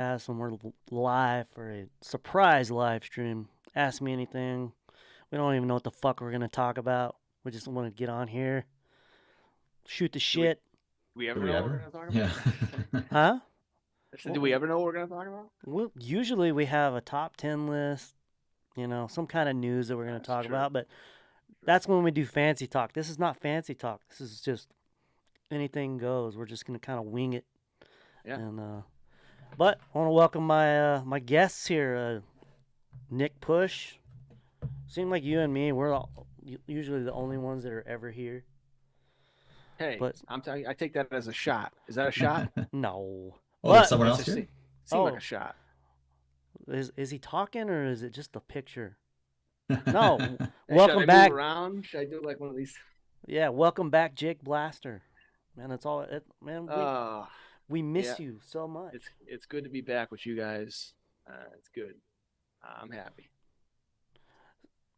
podcast and we're live for a surprise live stream. Ask me anything. We don't even know what the fuck we're gonna talk about. We just want to get on here, shoot the Do we shit, do we ever Do we know what we're ever? gonna talk about? Yeah. huh? I said, do we Well, ever know what we're gonna talk about? usually we have a top 10 list, some kind of news that we're gonna That's talk true. about. But that's when we do fancy talk. This is not fancy talk. This is just anything goes. We're just gonna kind of wing it. Yeah. And but I want to welcome my guests here, Nick Push. Seem like you and me, usually the only ones that are ever here. Hey, But I'm telling you, I take that as a shot. Is that a shot? no. Oh, there's But someone That's else just here? seemed like oh, a shot. is he talking or is it just a picture? No. Hey, should Welcome I back. move around? Should I do like one of these? Yeah, welcome back, Jake Blaster. Man, that's all. Man, Oh, we miss yeah. you so much. It's good to be back with you guys. It's good. I'm happy.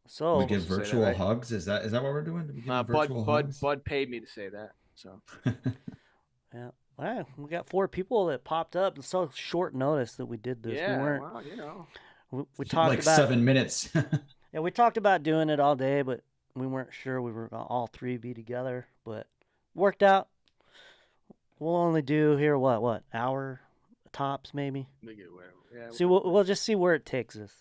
So We I'm give supposed to say that, virtual right? hugs. Is that what we're doing? Do we give Bud virtual Bud hugs? Bud paid me to say that. So yeah, wow, we got 4 people that popped up. It's so short notice that we did this. We yeah, weren't. well, you know. We talked Like about 7 minutes. Yeah, we talked about doing it all day, but we weren't sure we were gonna all three be together. But worked out. We'll only do here what hour tops maybe. We get whatever. Yeah, See, we'll just see where it takes us.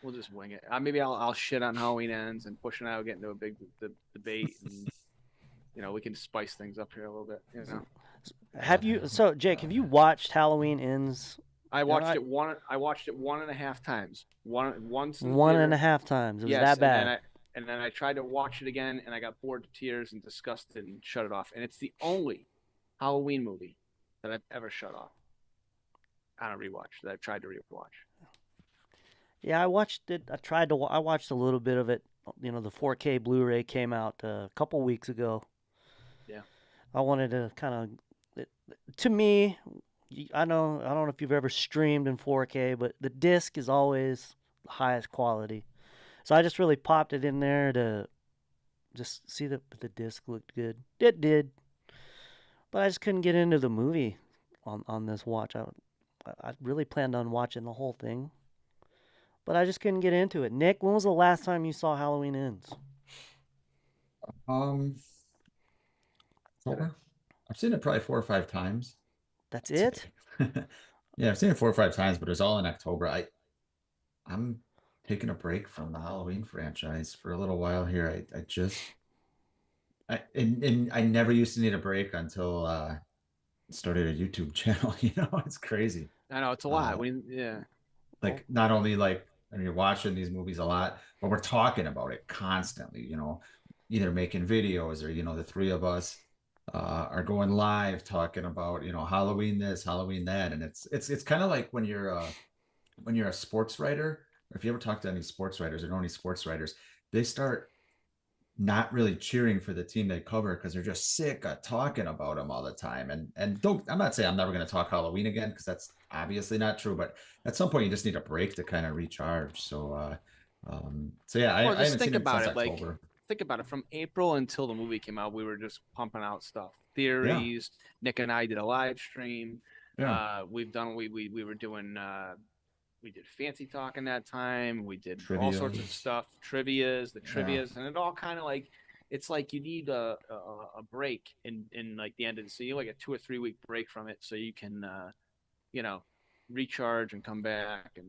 we'll just wing it. Maybe I'll shit on Halloween ends and Push and I will get into a big debate, and we can spice things up here a little bit. Have you? So Jake, have you watched Halloween Ends? I And watched it one. I watched it 1.5 times. Once in the one and theater. a half times. It was Yes, that bad. and then I tried to watch it again, and I got bored to tears and disgusted and shut it off. And it's the only Halloween movie that I've ever shut off on a rewatch that I've tried to rewatch. Yeah, I watched it. I watched a little bit of it. The 4K Blu-ray came out a couple weeks ago. Yeah. I wanted to kind of, to me, I don't know if you've ever streamed in 4K, but the disc is always the highest quality. So I just really popped it in there to just see that the disc looked good. It did, but I just couldn't get into the movie on this watch. I really planned on watching the whole thing, but I just couldn't get into it. Nick, when was the last time you saw Halloween Ends? um, October. I've seen it probably 4 or 5 times. That's it? Yeah, I've seen it 4 or 5 times, but it was all in October. I'm taking a break from the Halloween franchise for a little while here. I just and I never used to need a break until started a YouTube channel. It's crazy. I know it's a lot. Uh, Yeah. like not only like when you're watching these movies a lot, but we're talking about it constantly, either making videos or, the three of us are going live talking about, Halloween this, Halloween that. And it's kind of like when you're a sports writer, or if you ever talk to any sports writers or know any sports writers, they start not really cheering for the team they cover because they're just sick of talking about them all the time. And don't I'm not saying I'm never going to talk Halloween again because that's obviously not true, but at some point you just need a break to kind of recharge. So yeah, Well, I just haven't seen think it about since it. Like, October. think about it. From April until the movie came out, we were just pumping out stuff, Yeah, theories. Nick and I did a live stream. yeah. We've done. We were doing. We did fancy talk in that time. We did all sorts of Trivias. stuff, the Yeah. trivias, and it all kind of like it's like you need a break in like the end of the season, like a 2 or 3 week break from it, so you can you know recharge and come back. And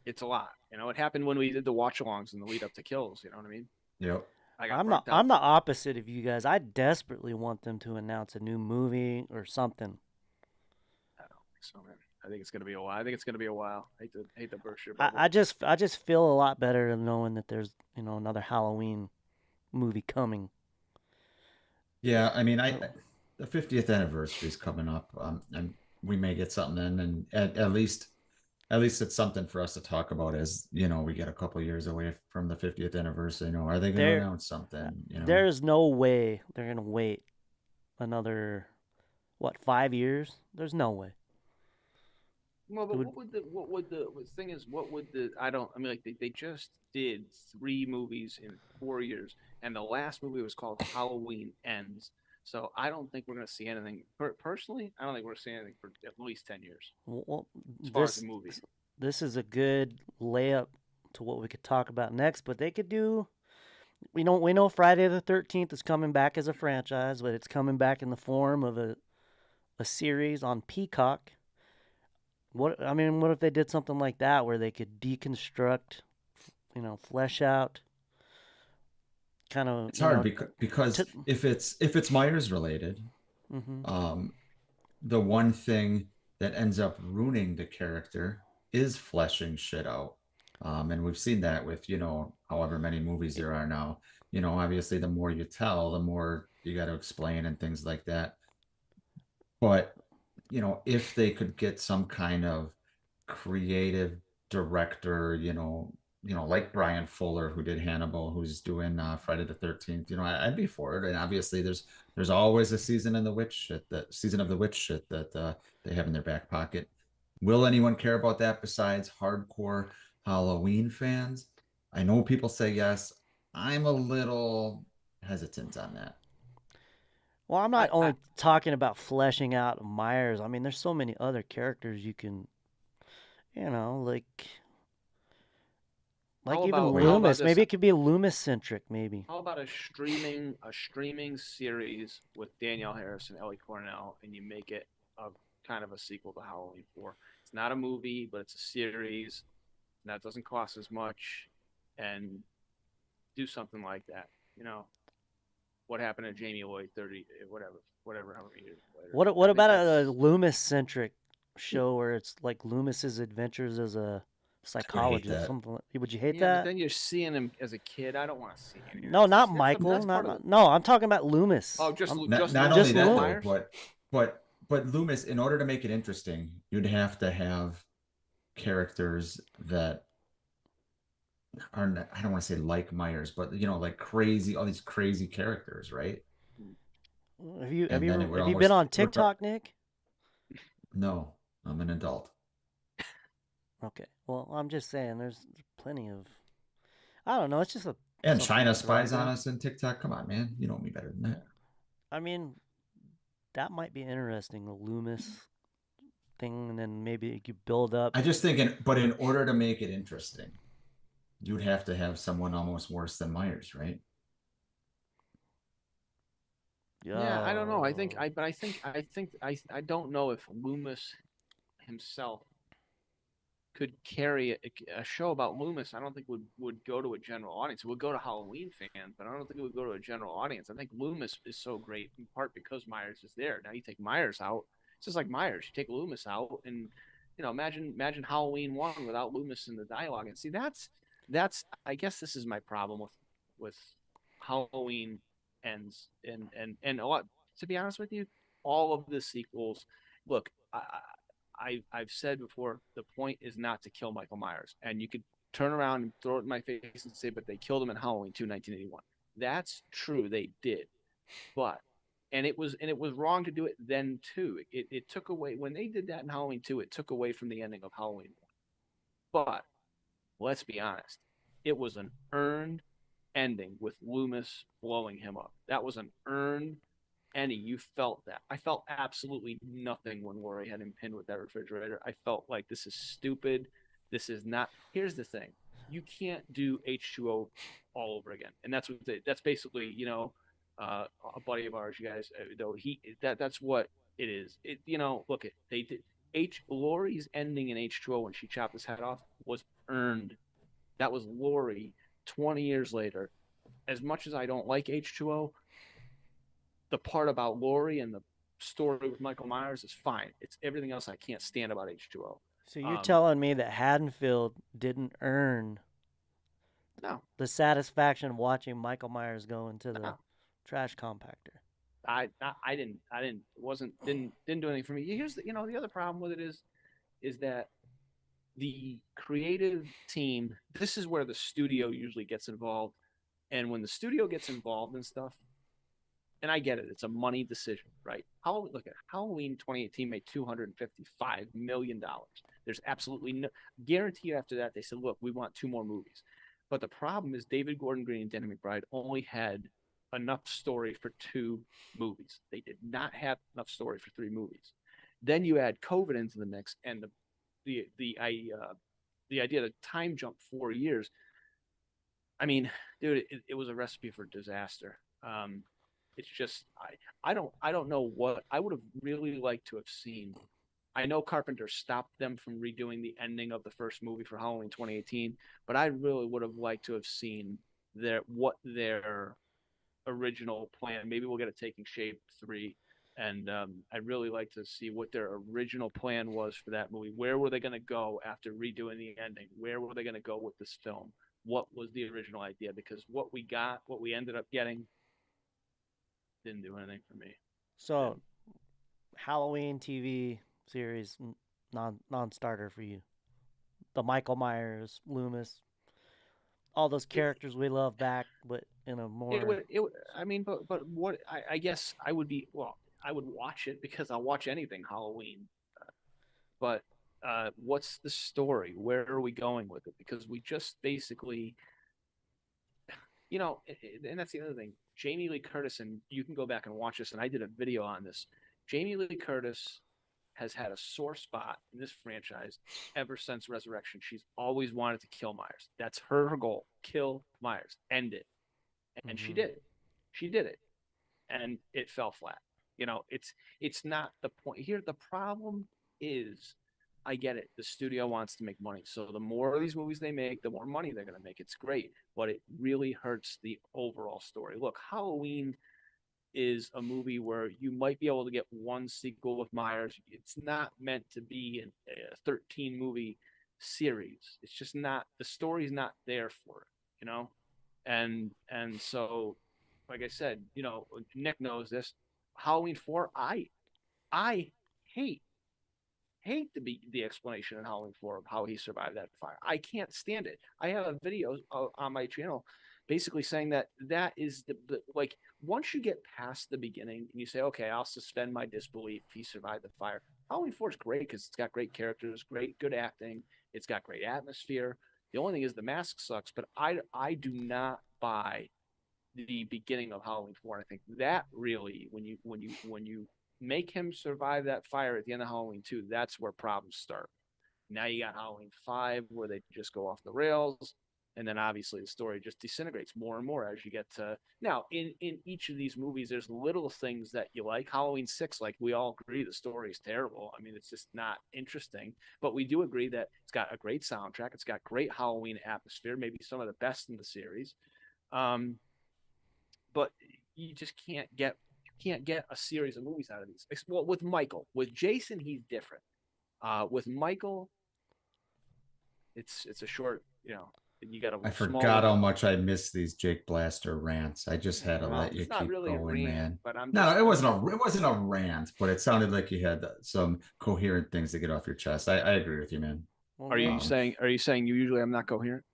it's a lot. It happened when we did the watch alongs in the lead up to Kills. You know what I mean? Yep. I got I'm not. burnt out. I'm the opposite of you guys. I desperately want them to announce a new movie or something. I don't think so, man. I think it's gonna be a while. I think it's gonna be a while. I hate to burst your I, bubble. I just I just feel a lot better knowing that there's another Halloween movie coming. Yeah, I mean, Oh, the 50th anniversary is coming up, and we may get something in, and at least it's something for us to talk about as we get a couple years away from the 50th anniversary. Are they going to there announce something? there is no way they're gonna wait another 5 years. There's no way. Well, It but would. what thing is, what would the I don't I mean, like, they just did 3 movies in 4 years, and the last movie was called Halloween Ends. So I don't think we're going to see anything. Personally, I don't think we're going to see anything for at least 10 years Well, as far as a this movie. this is a good layup to what we could talk about next. But they could do. We know Friday the 13th is coming back as a franchise, but it's coming back in the form of a series on Peacock. What if they did something like that where they could deconstruct, flesh out, kind of, It's hard because t- if it's Myers related, hmm um, the one thing that ends up ruining the character is fleshing shit out. And we've seen that with, however many movies there are now. Obviously, the more you tell, the more you got to explain and things like that. But, if they could get some kind of creative director, like Brian Fuller, who did Hannibal, who's doing Friday the 13th, I'd be for it. And obviously, there's always a season of the witch shit that they have in their back pocket. Will anyone care about that besides hardcore Halloween fans? I know people say yes. I'm a little hesitant on that. Well, I'm I, not I only talking about fleshing out Myers. I mean, there's so many other characters you can, like how even about Wait, how about Loomis. this? Maybe it could be Loomis centric. Maybe. How about a streaming series with Danielle Harris and Ellie Cornell, and you make it a kind of a sequel to Halloween 4? It's not a movie, but it's a series, and that doesn't cost as much, and do something like that. You know what happened to Jamie Lloyd 30, whatever, how many years later? What I think about a that's. Loomis centric show where it's like Loomis's adventures as a I would hate psychologist? that. Something. Would you hate Yeah, but that? then you're seeing him as a kid. I don't want to see any of No, that. not That's Michael. part of the. No. I'm talking about Loomis. Oh, just I'm just Not only Loomis, just Michael that Loomis. though, Myers. but Loomis, in order to make it interesting, you'd have to have characters that are not, I don't want to say like Myers, but like crazy, all these crazy characters, right? Have you have And you then ever, it would have you been almost on TikTok, Nick? no, I'm an adult. Okay. Well, I'm just saying, there's plenty of. I don't know. It's just And something China to throw out spies on there. us in TikTok. Come on, man. You know me better than that. I mean, that might be interesting, the Loomis thing, and then maybe you could build up. I just think, but in order to make it interesting, you'd have to have someone almost worse than Myers, right? Yeah, I don't know. Uh, I don't know if Loomis himself could carry a show about Loomis. I don't think would go to a general audience. It would go to Halloween fans, but I don't think it would go to a general audience. I think Loomis is so great in part because Myers is there. Now you take Myers out, it's just like Myers. You take Loomis out, and imagine Halloween 1 without Loomis in the dialogue. And see, that's I guess this is my problem with Halloween ends and a lot. To be honest with you, all of the sequels. Look, I've said before, the point is not to kill Michael Myers, and you could turn around and throw it in my face and say, but they killed him in Halloween 2, 1981. That's true, they did, but and it was wrong to do it then too. It took away when they did that in Halloween 2. It took away from the ending of Halloween 1. But let's be honest, it was an earned ending with Loomis blowing him up. That was an earned any, you felt that. I felt absolutely nothing when Lori had him pinned with that refrigerator. I felt like this is stupid. This is not. Here's the thing: you can't do H2O all over again, and that's basically a buddy of ours, you guys. Though that's what it is. Look at they did Lori's ending in H2O when she chopped his head off was earned. That was Lori 20 years later. As much as I don't like H2O, the part about Lori and the story with Michael Myers is fine. It's everything else I can't stand about H2O. so you're Um, telling me that Haddonfield didn't earn no, the satisfaction of watching Michael Myers go into the no, trash compactor? didn't do anything for me. Here's the other problem with it is that the creative team. This is where the studio usually gets involved, and when the studio gets involved in stuff, and I get it, it's a money decision, right? Look at Halloween 2018 made $255 million. There's absolutely no guarantee after that. They said, look, we want 2 more movies. But the problem is David Gordon Green and Danny McBride only had enough story for 2 movies. They did not have enough story for 3 movies. Then you add COVID into the mix, and the idea that time jump 4 years. I mean, dude, it was a recipe for disaster. It's just I don't know what I would have really liked to have seen. I know Carpenter stopped them from redoing the ending of the first movie for Halloween 2018, but I really would have liked to have seen their original plan. Maybe we'll get a Taking Shape 3. And I'd really like to see what their original plan was for that movie. Where were they going to go after redoing the ending? Where were they going to go with this film? What was the original idea? Because what we ended up getting, didn't do anything for me. So, Halloween TV series non-starter for you. The Michael Myers, Loomis, all those characters we love back, but in a more I mean, but what I guess I would be well, I would watch it because I'll watch anything Halloween. But what's the story? Where are we going with it? Because we just basically, and that's the other thing. Jamie Lee Curtis, and you can go back and watch this, and I did a video on this. Jamie Lee Curtis has had a sore spot in this franchise ever since Resurrection. She's always wanted to kill Myers. That's her goal. Kill Myers. End it. And she did. She did it. And it fell flat. It's not the point here. The problem is, I get it. The studio wants to make money. So the more of these movies they make, the more money they're going to make. It's great. But it really hurts the overall story. Look, Halloween is a movie where you might be able to get one sequel with Myers. It's not meant to be a 13 movie series. It's just not, the story's not there for it. And so, like I said, Nick knows this. Halloween 4, I hate the explanation in Halloween 4 of how he survived that fire. I can't stand it. I have a video on my channel basically saying that is like, once you get past the beginning and you say, okay, I'll suspend my disbelief, he survived the fire. Halloween 4 is great because it's got great characters, good acting, it's got great atmosphere. The only thing is the mask sucks, but I do not buy the beginning of Halloween 4. I think that really, when you make him survive that fire at the end of Halloween 2, that's where problems start. Now you got Halloween 5 where they just go off the rails. And then obviously the story just disintegrates more and more as you get to now in each of these movies. There's little things that you like. Halloween 6, like we all agree, the story is terrible. I mean, it's just not interesting. But we do agree that it's got a great soundtrack. It's got great Halloween atmosphere, maybe some of the best in the series. But you just can't get a series of movies out of these. Well, with Michael, with Jason, he's different. With Michael, it's a short, you got a I small forgot how window. much I missed these Jake Blaster rants. I just had to Well, let you it's not keep really a going, rant, man. but No, it wasn't a rant, but it sounded like you had some coherent things to get off your chest. I agree with you, man. well, Are you Nick, Um, saying you usually am not coherent?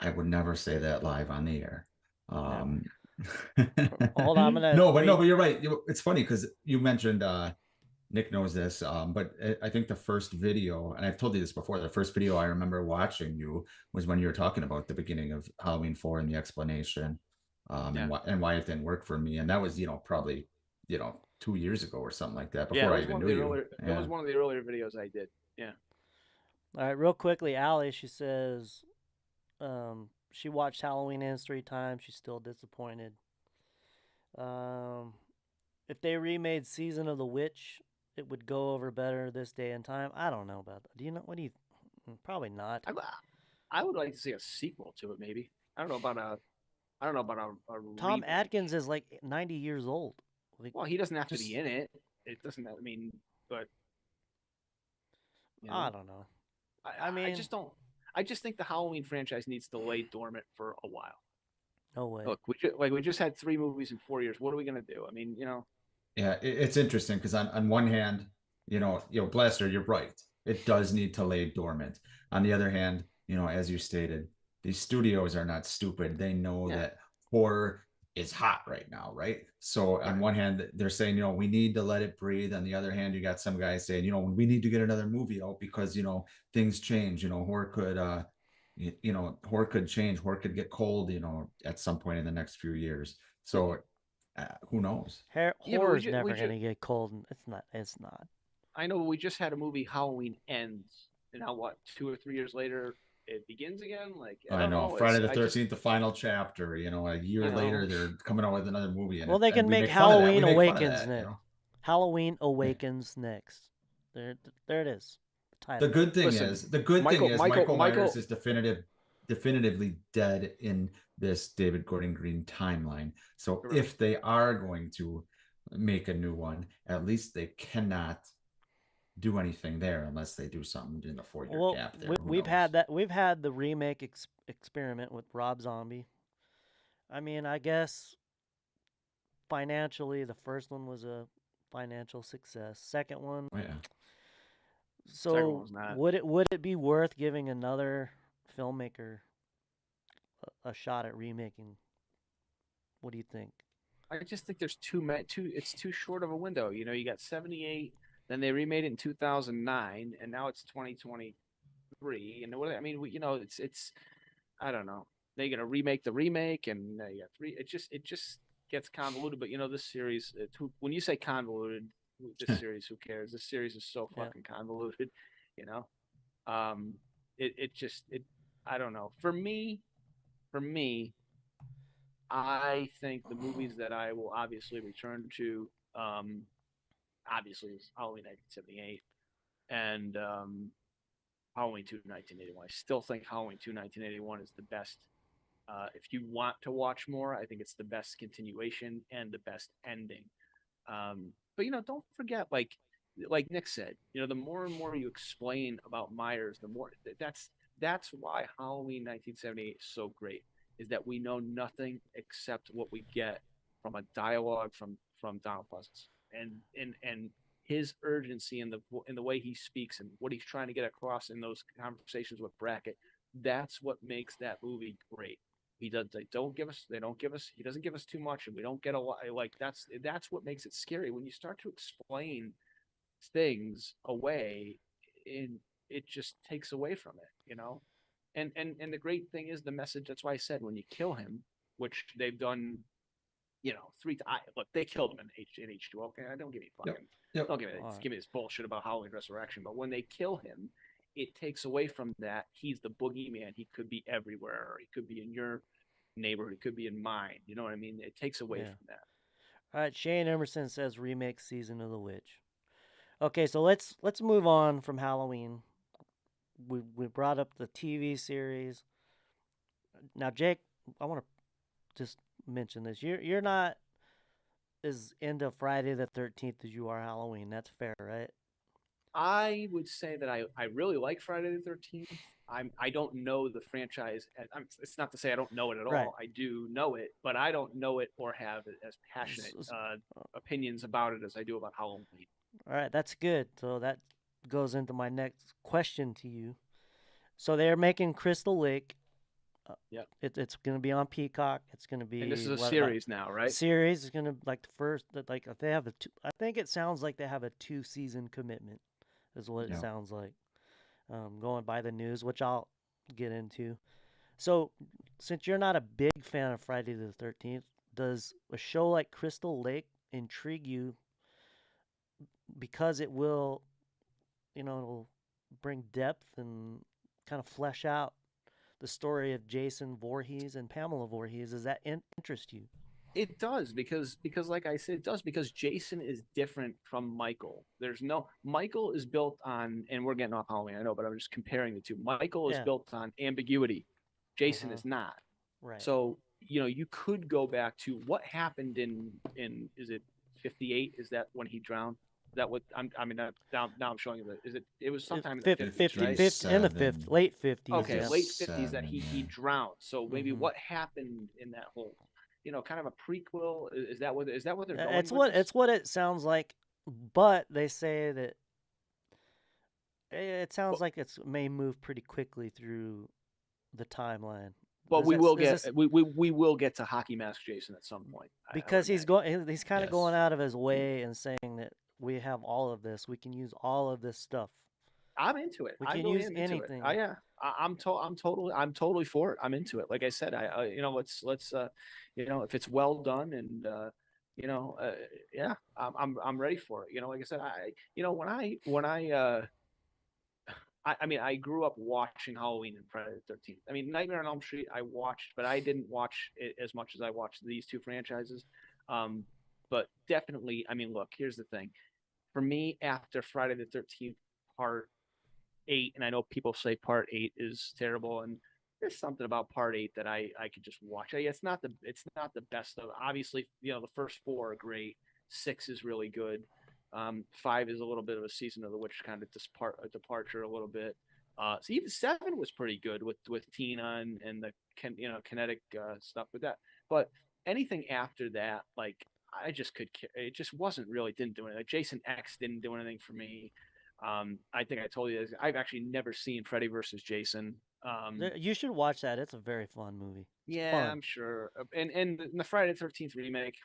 I would never say that live on the air. never. Um, Hold on, I'm gonna no, read. but you're right. It's funny because you mentioned Nick knows this, but I think the first video, and I've told you this before, the first video I remember watching you was when you were talking about the beginning of Halloween 4 and the explanation, Yeah, and why it didn't work for me. And that was, probably, 2 years ago or something like that, yeah. before I even knew you. It was Yeah. one of the earlier videos I did. Yeah, All right, real quickly, Allie, she says she watched Halloween Ends 3 times. She's still disappointed. Um, if they remade Season of the Witch, it would go over better this day and time. I don't know about that. Do you know? What do you? Probably not. I would like to see a sequel to it. Maybe I don't know about a Tom remake. Atkins is like 90 years old. Like, Well, he doesn't have to Just be in it. It doesn't. I mean, but I don't know. I I mean, just don't. I just think the Halloween franchise needs to lay dormant for a while. no way. Look, we just had 3 movies in 4 years. What are we gonna do? I mean, Yeah, it's interesting because on one hand, Blaster, you're right. It does need to lay dormant. On the other hand, as you stated, these studios are not stupid. They know yeah, that horror is hot right now, right? So on right, one hand, they're saying, we need to let it breathe. On the other hand, you got some guys saying, we need to get another movie out because, things change. Horror could horror could change, horror could get cold, at some point in the next few years. So who knows? Yeah, but Horror's never gonna get cold. It's not. It's not. I know we just had a movie, Halloween Ends, and now what? 2 or 3 years later, it begins again. Like I I don't know. know. Friday It's the I just 13th, the final chapter. A year you later, know they're coming out with another movie, Well, they and can we make make fun of that. Halloween We make fun of Awakens that. next. Halloween Awakens next. There it is. The The title. good thing listen, is, the good thing is, Michael Myers Michael. is definitively dead in this David Gordon Green timeline. So Correct. if they are going to make a new one, at least they cannot do anything there unless they do something in the 4 year Well, gap there. we've had that. We've had the remake experiment with Rob Zombie. I mean, I guess financially, the first one was a financial success. Second one, Oh, yeah. Second one so was not. would it be worth giving another filmmaker a shot at remaking? What do you think? I just think there's it's too short of a window. You got 78, then they remade it in 2009, and now it's 2023. And what I mean, it's I don't know. They're gonna remake the remake, and you got three. It just gets convoluted. But this series, when you say convoluted, this series, who cares? This series is so Yeah. fucking convoluted. You know, it I don't know. For me, I think the movies that I will obviously return to, obviously, is Halloween 1978 and Halloween 2 1981. I still think Halloween 2 1981 is the best. If you want to watch more, I think it's the best continuation and the best ending. But don't forget, like Nick said, the more and more you explain about Myers, the more that's why Halloween 1978 is so great. Is that we know nothing except what we get from a dialogue from Donald Pleasance and his urgency in the way he speaks and what he's trying to get across in those conversations with Brackett. That's what makes that movie great. They don't give us he doesn't give us too much, and we don't get a lot. Like that's what makes it scary when you start to explain things away, and it just takes away from it. And the great thing is the message. That's why I said when you kill him, which they've done, three times. Look, they killed him in H2O. Okay, I don't give me fucking Yep. don't give me this bullshit about Halloween Resurrection. But when they kill him, it takes away from that. He's the boogeyman. He could be everywhere. He could be in your neighborhood. He could be in mine. You know what I mean? It takes away Yeah. from that. All right, Shane Emerson says remake Season of the Witch. Okay, so let's move on from Halloween. We brought up the TV series. Now, Jake, I want to just mention this. You're not as into Friday the 13th as you are Halloween. That's fair, right? I would say that I really like Friday the 13th. I don't know the franchise. It's not to say I don't know it at all. Right. I do know it, but I don't know it or have as passionate opinions about it as I do about Halloween. All right, that's good. So that goes into my next question to you. So they're making Crystal Lake. Yep. It's going to be on Peacock. It's going to be And this is a what, series now, right? Series is going to like the first like they have a two, I think it sounds like they have a 2-season commitment. Is what it sounds like. Going by the news, which I'll get into. So, since you're not a big fan of Friday the 13th, does a show like Crystal Lake intrigue you because it will, it'll bring depth and kind of flesh out the story of Jason Voorhees and Pamela Voorhees? Does that interest you? It does because like I said, it does because Jason is different from Michael. Michael is built on, and we're getting off Halloween, I know, but I'm just comparing the two. Michael is built on ambiguity. Jason is not. Right. So you could go back to what happened in is it 58? Is that when he drowned? Is that what now I'm showing you it was sometime in the 50s, right? 50, in the late 50s. Okay, yeah. late 50s that he drowned. So maybe what happened in that whole kind of a prequel. Is that what they're going with? It's what it sounds like, but they say that it sounds like it may move pretty quickly through the timeline. But we will get to Hockey Mask Jason at some point because he's kind of going out of his way and saying that we have all of this. We can use all of this stuff. I'm into it. We I can really use am into it. anything. Yeah, I'm totally for it. I'm into it. Like I said, let's if it's well done and you know, uh, yeah, I'm ready for it. Like I said, I mean, I grew up watching Halloween and Friday the 13th. I mean, Nightmare on Elm Street, I watched, but I didn't watch it as much as I watched these two franchises. Um, but definitely, I mean, look, here's the thing. For me, after Friday the 13th part eight, and I know people say part eight is terrible, and there's something about part eight that I could just watch. It's not the best of. Obviously, the first four are great. Six is really good. Five is a little bit of a season of the witch kind of departure a little bit. So even seven was pretty good with Tina and the kinetic stuff with that. But anything after that, like I just could. It just wasn't really didn't do anything. Like Jason X didn't do anything for me. I think I told you this. I've actually never seen Freddy versus Jason. You should watch that. It's a very fun movie. It's Yeah, fun. I'm sure. And the Friday the 13th remake,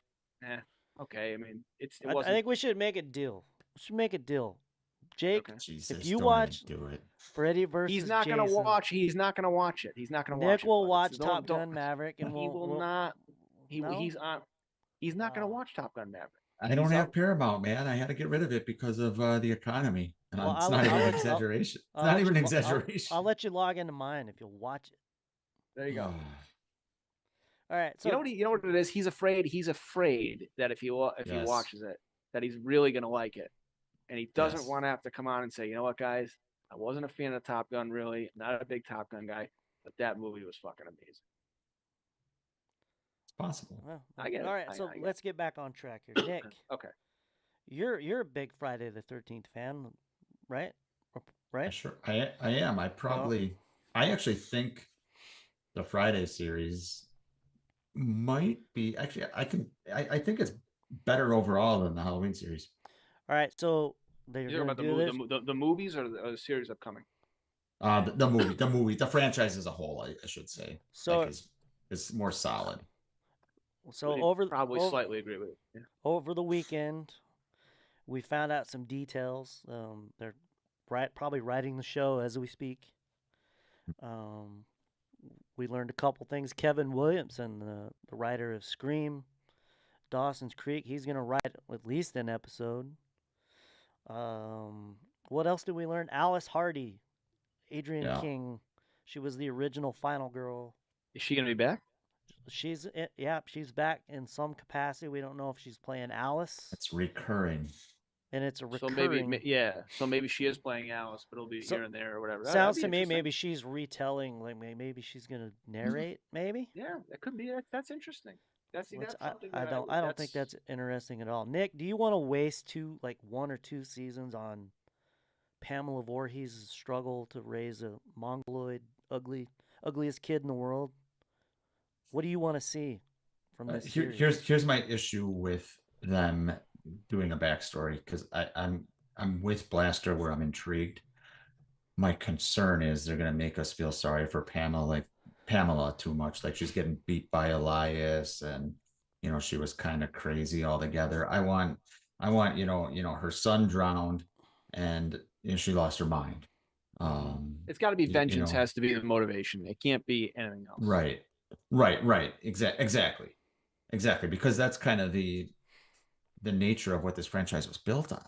okay. I mean, it I wasn't think we should make a deal. We should make a deal. Jake, okay. if Jesus, you don't even watch do it. Freddy versus Jason, He's not gonna watch it. He's not gonna Nick watch it. will But it's watch don't Top don't. Gun Maverick, and He will we'll not. no. He's on. He's not gonna Oh. watch Top Gun Maverick. I don't He's have up. Paramount, man. I had to get rid of it because of the economy, and Well, it's not even I'll an let you exaggeration. It's not even an I'll exaggeration. let you log into mine if you'll watch it. There you go. All right, You know so what? You know what it is. He's afraid. He's afraid that if he Yes, watches it, that he's really gonna like it. And he doesn't yes, want to have to come on and say, you know what, guys, I wasn't a fan of Top Gun, really, not a big Top Gun guy, but that movie was fucking amazing. it's possible. well, I get all it. right, so I get let's get back on track here. Nick, it. Okay. you're a big Friday the 13th fan, right? Right? I am. Well, I actually think the Friday series might be actually I think it's better overall than the Halloween series. all right, so they're You're gonna talking do about this. the movies or the series upcoming? The franchise as a whole, I should say, like So is more solid. so Would probably slightly agree with it. Yeah. over the weekend, we found out some details. They're probably writing the show as we speak. Um, we learned a couple things. Kevin Williamson, the writer of Scream, Dawson's Creek, he's gonna write at least an episode. Um, what else did we learn? Alice Hardy, Adrian Yeah, King, she was the original Final Girl. Is she gonna be back? She's back in some capacity. We don't know if she's playing Alice, it's recurring. and it's a So maybe, recurring. yeah. So maybe she is playing Alice, but it'll be So here and there or whatever. That'd sounds be to me interesting. maybe she's retelling. Like maybe she's gonna narrate. Maybe. Yeah, that could be. That's interesting. That's Which something I that I don't would. I don't think that's interesting at all. Nick, do you want to waste one or two seasons on Pamela Voorhees' struggle to raise a mongoloid, ugliest kid in the world? What do you want to see from this series? Here's my issue with them doing a backstory because I'm with Blaster where I'm intrigued. My concern is they're gonna make us feel sorry for Pamela too much, like she's getting beat by Elias, and she was kind of crazy altogether. I want her son drowned, and she lost her mind. Um, It's got to be you, you vengeance know, has to be the motivation. It can't be anything else. right, right, exactly, because that's kind of the nature of what this franchise was built on.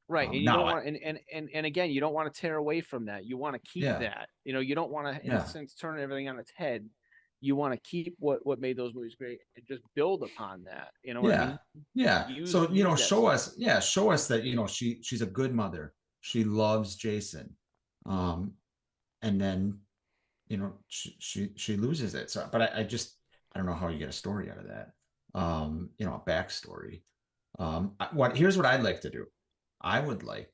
Right. And you don't Now, want and again, you don't want to tear away from that. You want to keep yeah, that. You don't want to, in a yeah, sense, turn everything on its head. You want to keep what made those movies great and just build upon that. You know what I yeah, mean? yeah. So Use that show stuff. us, yeah, show us that she's a good mother. She loves Jason, and then she loses it. So, but I don't know how you get a story out of that. A backstory. Here's what I'd like to do. I would like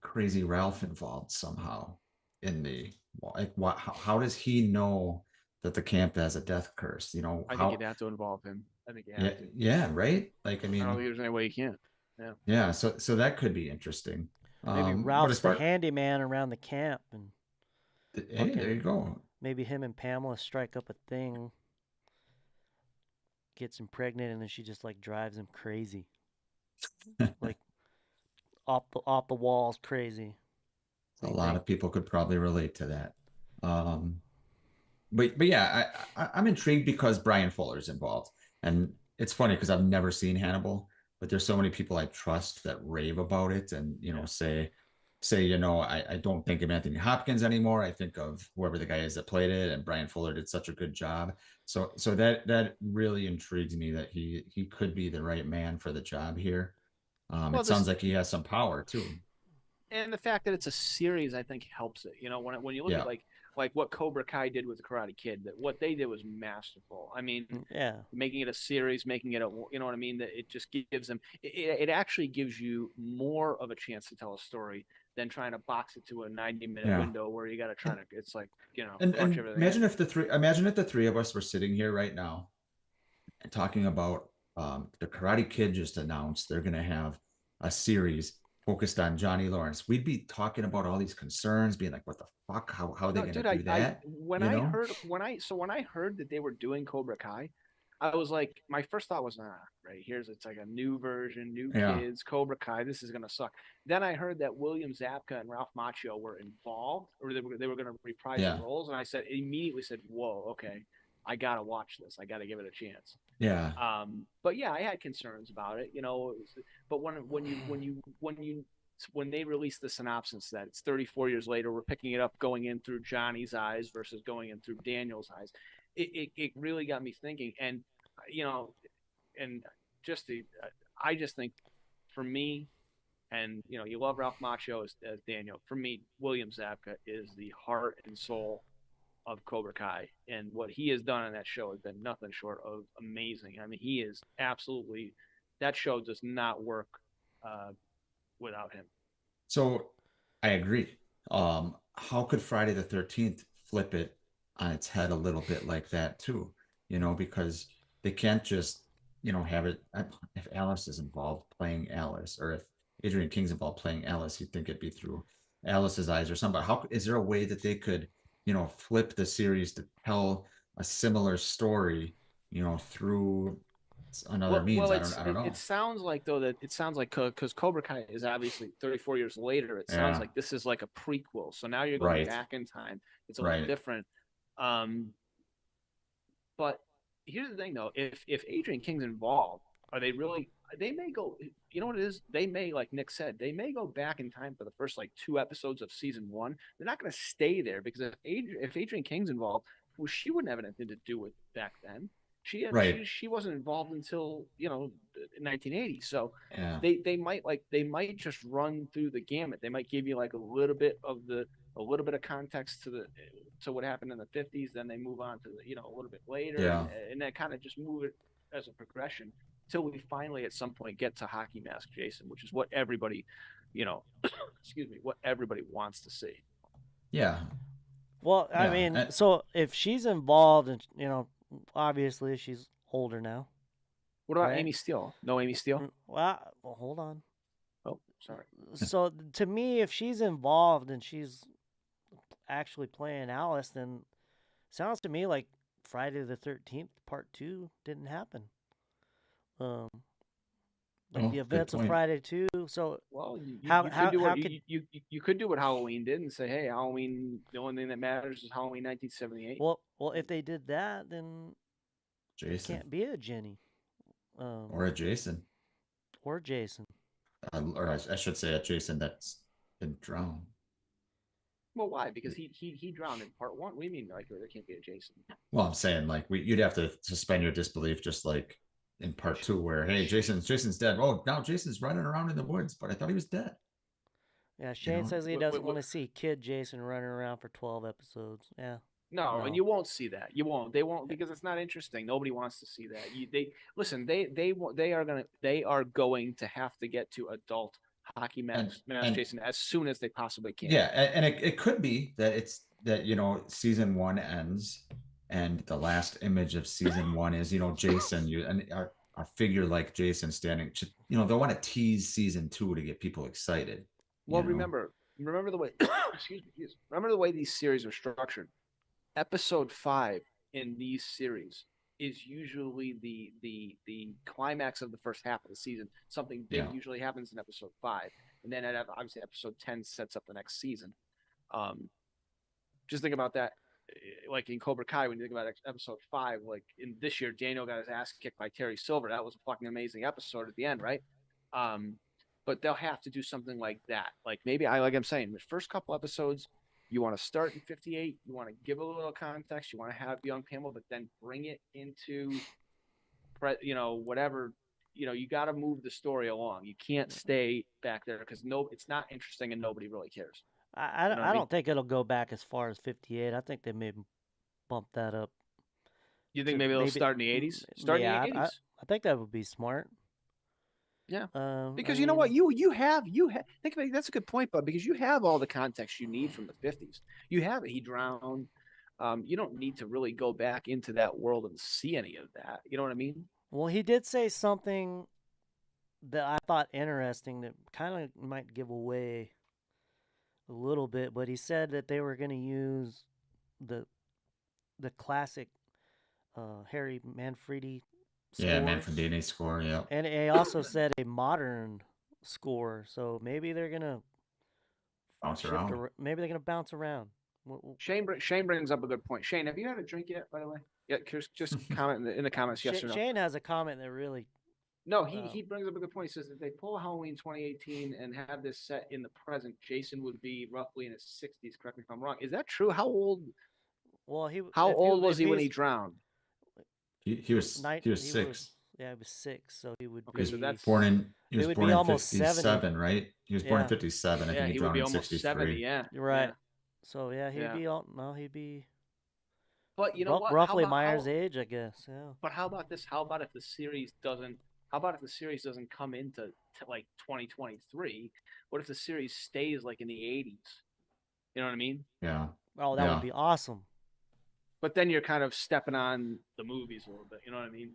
Crazy Ralph involved somehow in the like what how does he know that the camp has a death curse? I think you'd have to involve him. I think you Yeah, have to. yeah, right? Like I I don't mean, think there's any way you can't. Yeah. yeah, so that could be interesting. Maybe But as Ralph's the far handyman around the camp, and hey, there you fucking go. maybe him and Pamela strike up a thing, gets him pregnant, and then she just like drives him crazy, like off the walls crazy. A Same lot thing. of people could probably relate to that. Um, but yeah, I'm intrigued because Brian Fuller's involved, and it's funny because I've never seen Hannibal, but there's so many people I trust that rave about it, and Yeah. say I don't think of Anthony Hopkins anymore. I think of whoever the guy is that played it, and Brian Fuller did such a good job. So that really intrigues me that he could be the right man for the job here. Well, It sounds this like he has some power too. and the fact that it's a series, I think, helps it. You know, when you look at Yeah, like what Cobra Kai did with the Karate Kid, that what they did was masterful. I mean, Yeah. making it a series, making it a, you know what I mean, that it just gives them, it actually gives you more of a chance to tell a story than trying to box it to a 90-minute yeah. window where you got to try And, to, it's like, crunch and everything in. imagine if the three of us were sitting here right now and talking about the Karate Kid just announced they're going to have a series focused on Johnny Lawrence. We'd be talking about all these concerns, being like, "What the fuck? How are they No, going to dude, do I that?" when You I know? heard when I heard that they were doing Cobra Kai, I was like, my first thought was, right, it's like a new version, new Yeah, kids, Cobra Kai, this is gonna suck. Then I heard that William Zabka and Ralph Macchio were involved, or they were gonna reprise the yeah, roles, and I said immediately said, whoa, okay, I gotta watch this, I gotta give it a chance. yeah. But yeah, I had concerns about it, but when they released the synopsis that it's 34 years later, we're picking it up going in through Johnny's eyes versus going in through Daniel's eyes. It really got me thinking, and you know, and just the I just think for me, and you love Ralph Macchio as Daniel. For me, William Zabka is the heart and soul of Cobra Kai, and what he has done on that show has been nothing short of amazing. I mean, he is absolutely that show does not work uh, without him. So I agree. How could Friday the 13th flip it on its head a little bit like that too? Because they can't just, have it. If Alice is involved playing Alice, or if Adrian King's involved playing Alice, you'd think it'd be through Alice's eyes or something. But how is there a way that they could, flip the series to tell a similar story, through another means? I don't It know. sounds like though that it sounds like because Cobra Kai is obviously 34 years later. It sounds Yeah, like this is like a prequel. So now you're going right, back in time. It's a little right. different. Um, but here's the thing though: if Adrian King's involved, are they really? They may go. You know what it is? They may, like Nick said, they may go back in time for the first like two episodes of season one. They're not going to stay there because if Adrian King's involved, well, she wouldn't have anything to do with back then. Right. She wasn't involved until 1980. So Yeah. they might just run through the gamut. They might give you like a little bit of context to what happened in the 50s. Then they move on to a little bit later, Yeah. and then kind of just move it as a progression till we finally at some point get to Hockey Mask Jason, which is what everybody, you know, excuse me, what everybody wants to see. Yeah. Well, I Yeah. mean, so if she's involved, and obviously she's older now, What about right? Amy Steele? No Amy Steele? Well, hold on. Oh, sorry. So to me, if she's involved and she's actually playing Alice, then sounds to me like Friday the 13th Part 2 didn't happen. Um, like the Oh, good events of point. Friday 2. So Well, how you could how do what how could you could do what Halloween did and say, hey, Halloween. The only thing that matters is Halloween 1978. well if they did that, then it Jason can't be a Jenny, um, or a Jason, or Jason. or I should say a Jason that's been drowned. Well, why? Because he drowned in part one. We mean like there can't be a Jason. Well, I'm saying like you'd have to suspend your disbelief, just like in part two, where hey, Jason's dead. Oh, now Jason's running around in the woods, but I thought he was dead. Yeah, You Shane know? says he What, doesn't what, want what, to see Kid Jason running around for 12 episodes. Yeah, no, and no. you won't see that. You won't. They won't because it's not interesting. Nobody wants to see that. They listen. They are going to have to get to adult hockey And mask and Jason as soon as they possibly can. yeah, and it could be that it's that season one ends, and the last image of season one is Jason, and a figure like Jason standing. They'll want to tease season two to get people excited. Well, You know, remember the way excuse me, remember the way these series are structured. Episode 5 in these series is usually the climax of the first half of the season. Something big yeah, usually happens in episode 5, and then obviously episode 10 sets up the next season. Just think about that. Like in Cobra Kai, when you think about episode 5, like in this year, Daniel got his ass kicked by Terry Silver. That was a fucking amazing episode at the end, right? But they'll have to do something like that. Like maybe like I'm saying, the first couple episodes, you want to start in 58, you want to give a little context, you want to have young Pamela, but then bring it into, whatever. You got to move the story along. You can't stay back there because it's not interesting and nobody really cares. I don't think it'll go back as far as 58. I think they may bump that up. You think maybe they'll start in the 80s? In the 80s? I think that would be smart. Yeah, because you know what, you have think about it, that's a good point, Bud, because you have all the context you need from the 50s. You have it. He drowned. You don't need to really go back into that world and see any of that. You know what I mean? Well, he did say something that I thought interesting that kind of might give away a little bit, but he said that they were going to use the classic Harry Manfredi score. Yeah, Manfredini score, yeah. And he also said a modern score, so maybe they're going to bounce around. Maybe they're going to bounce around. Shane brings up a good point. Shane, have you had a drink yet, by the way? Yeah, just comment in the comments, yes or no. Shane has a comment that really... No, he brings up a good point. He says if they pull Halloween 2018 and have this set in the present, Jason would be roughly in his 60s. Correct me if I'm wrong. Is that true? How old? Well, how old was he when he drowned? He was 6. He was 6, so he would be. So that's born in. He was born in almost 57, 70. Right? He was born in 57. I think he drowned in 63. 70, yeah. You're right. Yeah. So he'd be. But you know what? Roughly Meyer's age, I guess. Yeah. But how about this? How about if the series doesn't? How about if the series doesn't come into like 2023? What if the series stays like in the 80s? You know what I mean? Yeah. Oh, that would be awesome. But then you're kind of stepping on the movies a little bit. You know what I mean?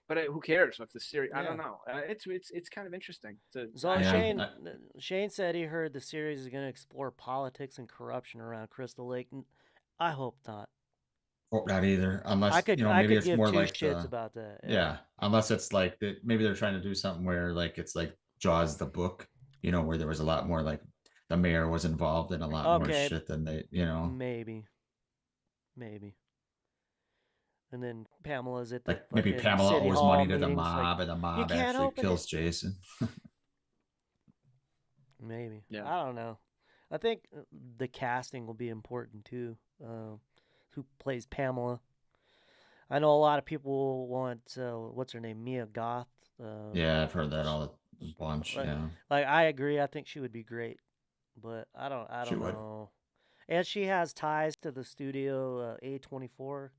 But who cares if the series? I don't know. It's kind of interesting. Shane said he heard the series is going to explore politics and corruption around Crystal Lake. I hope not. Hope not either. Unless maybe it's more like shits about that. Yeah. Unless it's like that. Maybe they're trying to do something where like it's like Jaws the book. Where there was a lot more like the mayor was involved in a lot more shit than they. Maybe. And then Pamela's at the maybe Pamela City owes Hall money to the meetings, mob, and the mob actually kills Jason. Maybe. Yeah. I don't know. I think the casting will be important too. Who plays Pamela? I know a lot of people want what's her name, Mia Goth. Yeah, I've heard that all a bunch. Like I agree. I think she would be great, but I don't know. And she has ties to the studio A24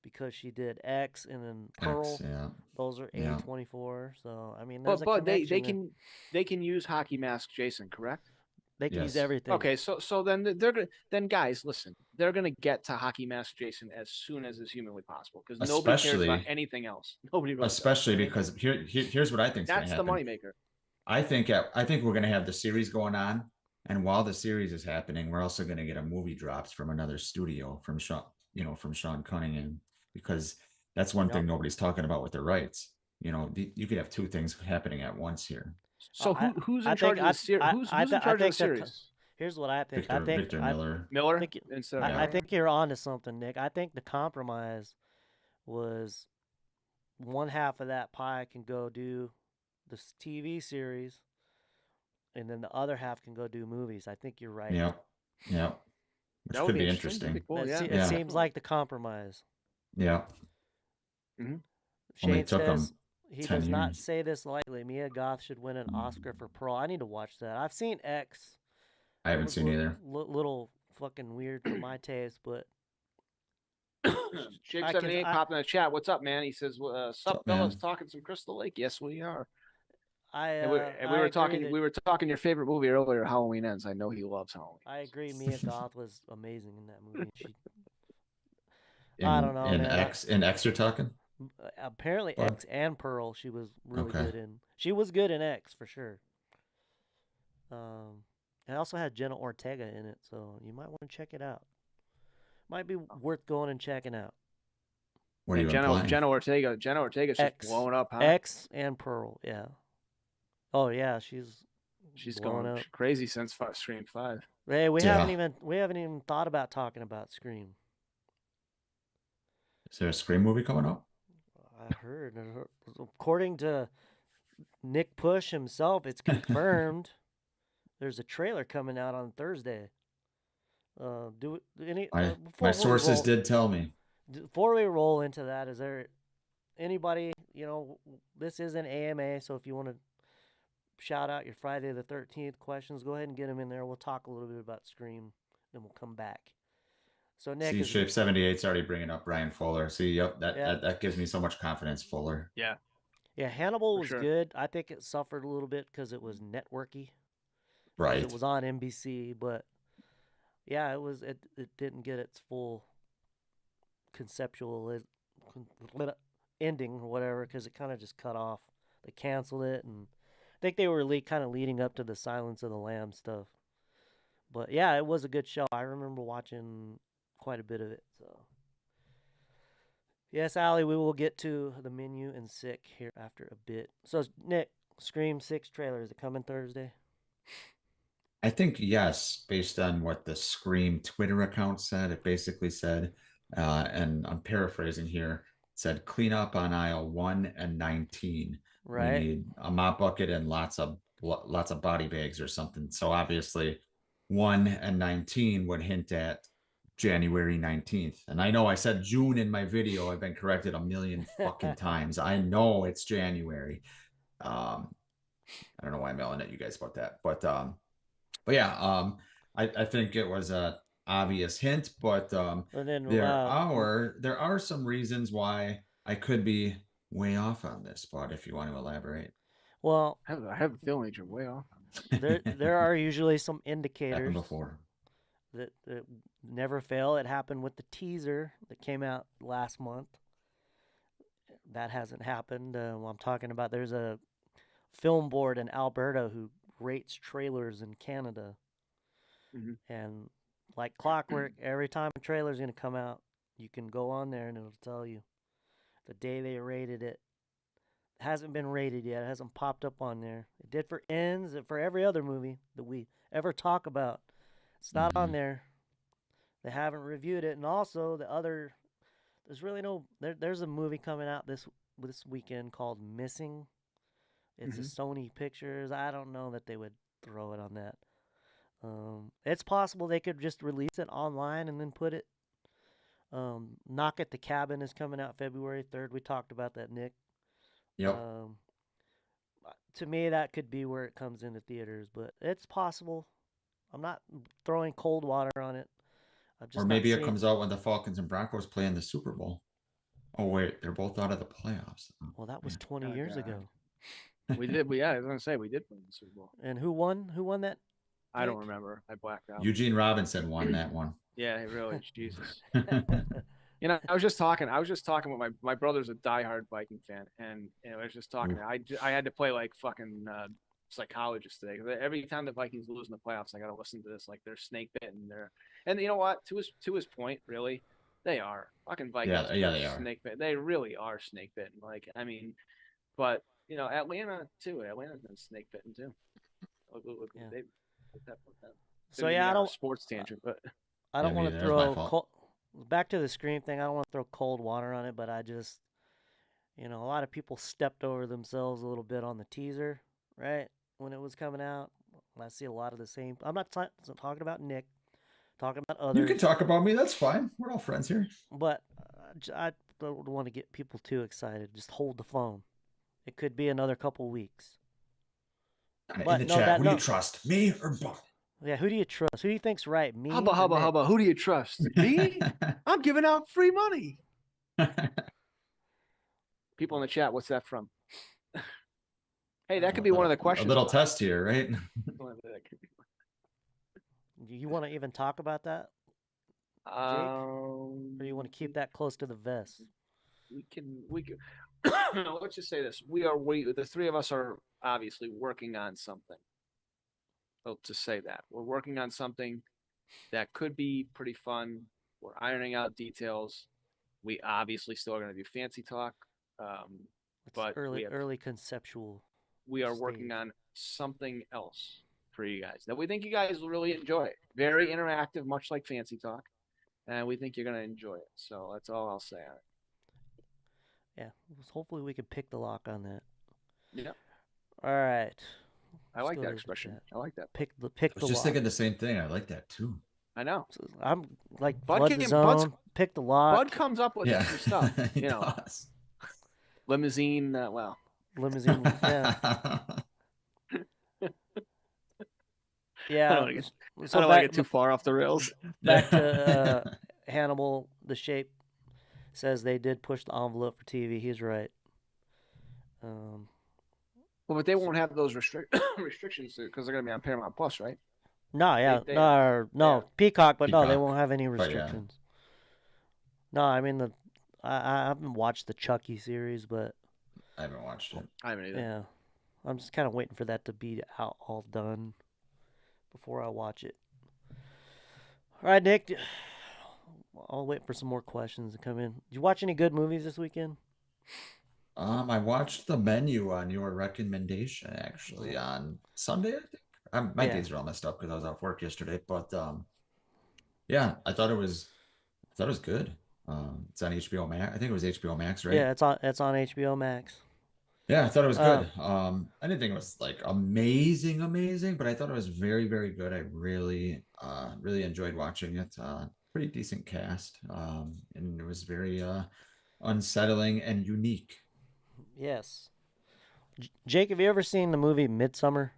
because she did X and then Pearl. Those are A24. So I mean, but they can use Hockey Mask Jason, correct? They can use everything. Okay, so then guys, listen, they're gonna get to Hockey Mask Jason as soon as is humanly possible because nobody cares about anything else. Nobody really especially does. Because here's what I think. That's the moneymaker. I think we're gonna have the series going on, and while the series is happening, we're also gonna get a movie drops from another studio from Sean Cunningham, because that's one thing nobody's talking about with the rights. You could have two things happening at once here. So who's in charge of the series? Who's in charge of the series? Here's what I think. Victor Miller. I think you're onto something, Nick. I think the compromise was one half of that pie can go do the TV series, and then the other half can go do movies. I think you're right. Yeah. Which could be interesting. Cool. It seems like the compromise. Yeah. Mm-hmm. Shane says he does not say this lightly. Mia Goth should win an Oscar for Pearl. I need to watch that. I've seen X. I haven't seen either. Little fucking weird for my taste, but Jake78 popped in the chat. What's up, man? He says, "Sup, fellas? Talking some Crystal Lake." Yes, we are. We were talking your favorite movie earlier, Halloween Ends. I know he loves Halloween. I agree. Mia Goth was amazing in that movie. I don't know. In X, you're talking. Apparently, X and Pearl, she was really good in. She was good in X for sure. It also had Jenna Ortega in it, so you might want to check it out. Might be worth going and checking out. What are you Jenna Ortega? Jenna Ortega's just blowing up, huh? X and Pearl, yeah. Oh yeah, she's going up. Crazy since Scream 5. Hey, Yeah. we haven't even thought about talking about Scream. Is there a Scream movie coming up? I heard, according to Nick Push himself, it's confirmed. There's a trailer coming out on Thursday. Do any My sources did tell me. before we roll into that? Is there anybody? This is an AMA, so if you want to shout out your Friday the 13th questions, go ahead and get them in there. We'll talk a little bit about Scream, then we'll come back. So Nick See, is Shape 78's already bringing up Brian Fuller. See, yep, that, yeah that that gives me so much confidence, Fuller. Yeah, yeah Hannibal for was sure. good. I think it suffered a little bit because it was networky, because it Right. was on NBC, but yeah, it didn't get its full conceptual ending or whatever because it kind of just cut off. They canceled it, and I think they were kind of leading up to the Silence of the Lambs stuff. But yeah, it was a good show. I remember watching quite a bit of it. So yes, Allie, we will get to the menu and sick here after a bit. So Nick, Scream 6 trailer, is it coming Thursday? I think yes, based on what the Scream Twitter account said. It basically said, and I'm paraphrasing here, it said clean up on aisle 1 and 19. We Right. need a mop bucket and lots of body bags or something. So obviously 1 and 19 would hint at January 19th. And I know I said June in my video. I've been corrected a million fucking times. I know it's January. Um, I don't know why I'm yelling at you guys about that, but yeah, I think it was a obvious hint, but And then, there are some reasons why I could be way off on this, but if you want to elaborate. well, I have a feeling that you're way off. there are usually some Happened indicators before. that never fail. It happened with the teaser that came out last month. That hasn't happened. I'm talking about there's a film board in Alberta who rates trailers in Canada, Mm-hmm. and like clockwork, every time a trailer is going to come out, you can go on there and it'll tell you the day they rated it. It hasn't been rated yet. It hasn't popped up on there. It did for Ends and for every other movie that we ever talk about. It's not on Hmm. there. They haven't reviewed it, and also there's really there's a movie coming out this weekend called Missing. It's a Mm-hmm. Sony Pictures. I don't know that they would throw it on that. It's possible they could just release it online and then put it. Knock at the Cabin is coming out February 3rd. We talked about that, Nick. Yep. Um, to me, that could be where it comes into theaters, but it's possible. I'm not throwing cold water on it. I've Or just not maybe it seen. comes out when the Falcons and Broncos play in the Super Bowl. Oh wait, they're both out of the playoffs. Oh, Well, that was man. 20 Oh years God, ago. we did. I was gonna say we did win the Super Bowl. And who won? Who won that, I don't Jake? remember. I blacked out. Eugene Robinson won that one. Yeah, really, Jesus. I was just talking. I was just talking with my brother's a diehard Viking fan, and I was just talking. Ooh. I had to play like fucking psychologist today because every time the Vikings lose in the playoffs, I got to listen to this like they're snake bitten. And you know what? To his point, really, they are fucking Vikings Yeah, yeah, are they are. snake bitten. They really are snake bitten. Like I mean, but Atlanta too. Atlanta's been snake bitten too. Look, Yeah. they that. So Didn't mean to yeah, get on a sports tangent, but I Yeah, don't me want to either. That was my throw fault. back to the Scream thing. I don't want to throw cold water on it, but I just a lot of people stepped over themselves a little bit on the teaser, right? When it was coming out. I see a lot of the same. I'm not talking about Nick, talking about You can others, talk about me. That's fine. We're all friends here. but I don't want to get people too excited. Just hold the phone. It could be another couple weeks. In But the no, chat, that who do you no. trust, me or Buck? Yeah, who do you trust? Who do you think's right? Me hubba or hubba Nick? hubba. Who do you trust? Me? I'm giving out free money. People in the chat, what's that from? Hey, that could be one of the A questions. little test here, right? You want to even talk about that, Jake? Or you want to keep that close to the vest? we can let's just say this. The three of us are obviously working on something. So to say that we're working on something that could be pretty fun. We're ironing out details. We obviously still are going to do fancy talk, It's but early conceptual we are working stage. on something else. for you guys that we think you guys will really enjoy. Very interactive, much like Fancy Talk, and we think you're gonna enjoy it. So that's all I'll say on it. Yeah, hopefully we can pick the lock on that. Yeah, All right. I Let's like go that to expression. that. I like that. Pick I was the just lock. thinking the same thing. I like that too. I know. So I'm like Bud flood the can- zone. Pick the lock. Bud comes up with Yeah, some stuff, he you know, does. limousine. Well, Limousine. Yeah. I don't Yeah. want to get, I So don't want to get too far off the rails. back to Hannibal. The Shape says they did push the envelope for TV. He's right. Um, Well, but they won't have those restrictions because they're gonna be on Paramount Plus, right? no, yeah, They no, yeah. Peacock, but no, they Peacock. won't have any But yeah. restrictions. No, I mean I haven't watched the Chucky series, but I haven't watched it. I haven't either. yeah, I'm just kind of waiting for that to be out all done before I watch it. All right, Nick. I'll wait for some more questions to come in. Did you watch any good movies this weekend? I watched The Menu on your recommendation actually on Sunday, I think. My Yeah. days are all messed up because I was off work yesterday, but yeah, I thought it was good. It's on HBO Max. I think it was HBO Max, right? Yeah, it's on HBO Max. Yeah, I thought it was Uh, good. I didn't think it was like amazing, amazing, but I thought it was very, very good. I really enjoyed watching it. Pretty decent cast. And it was very unsettling and unique. Yes. Jake, have you ever seen the movie Midsummer?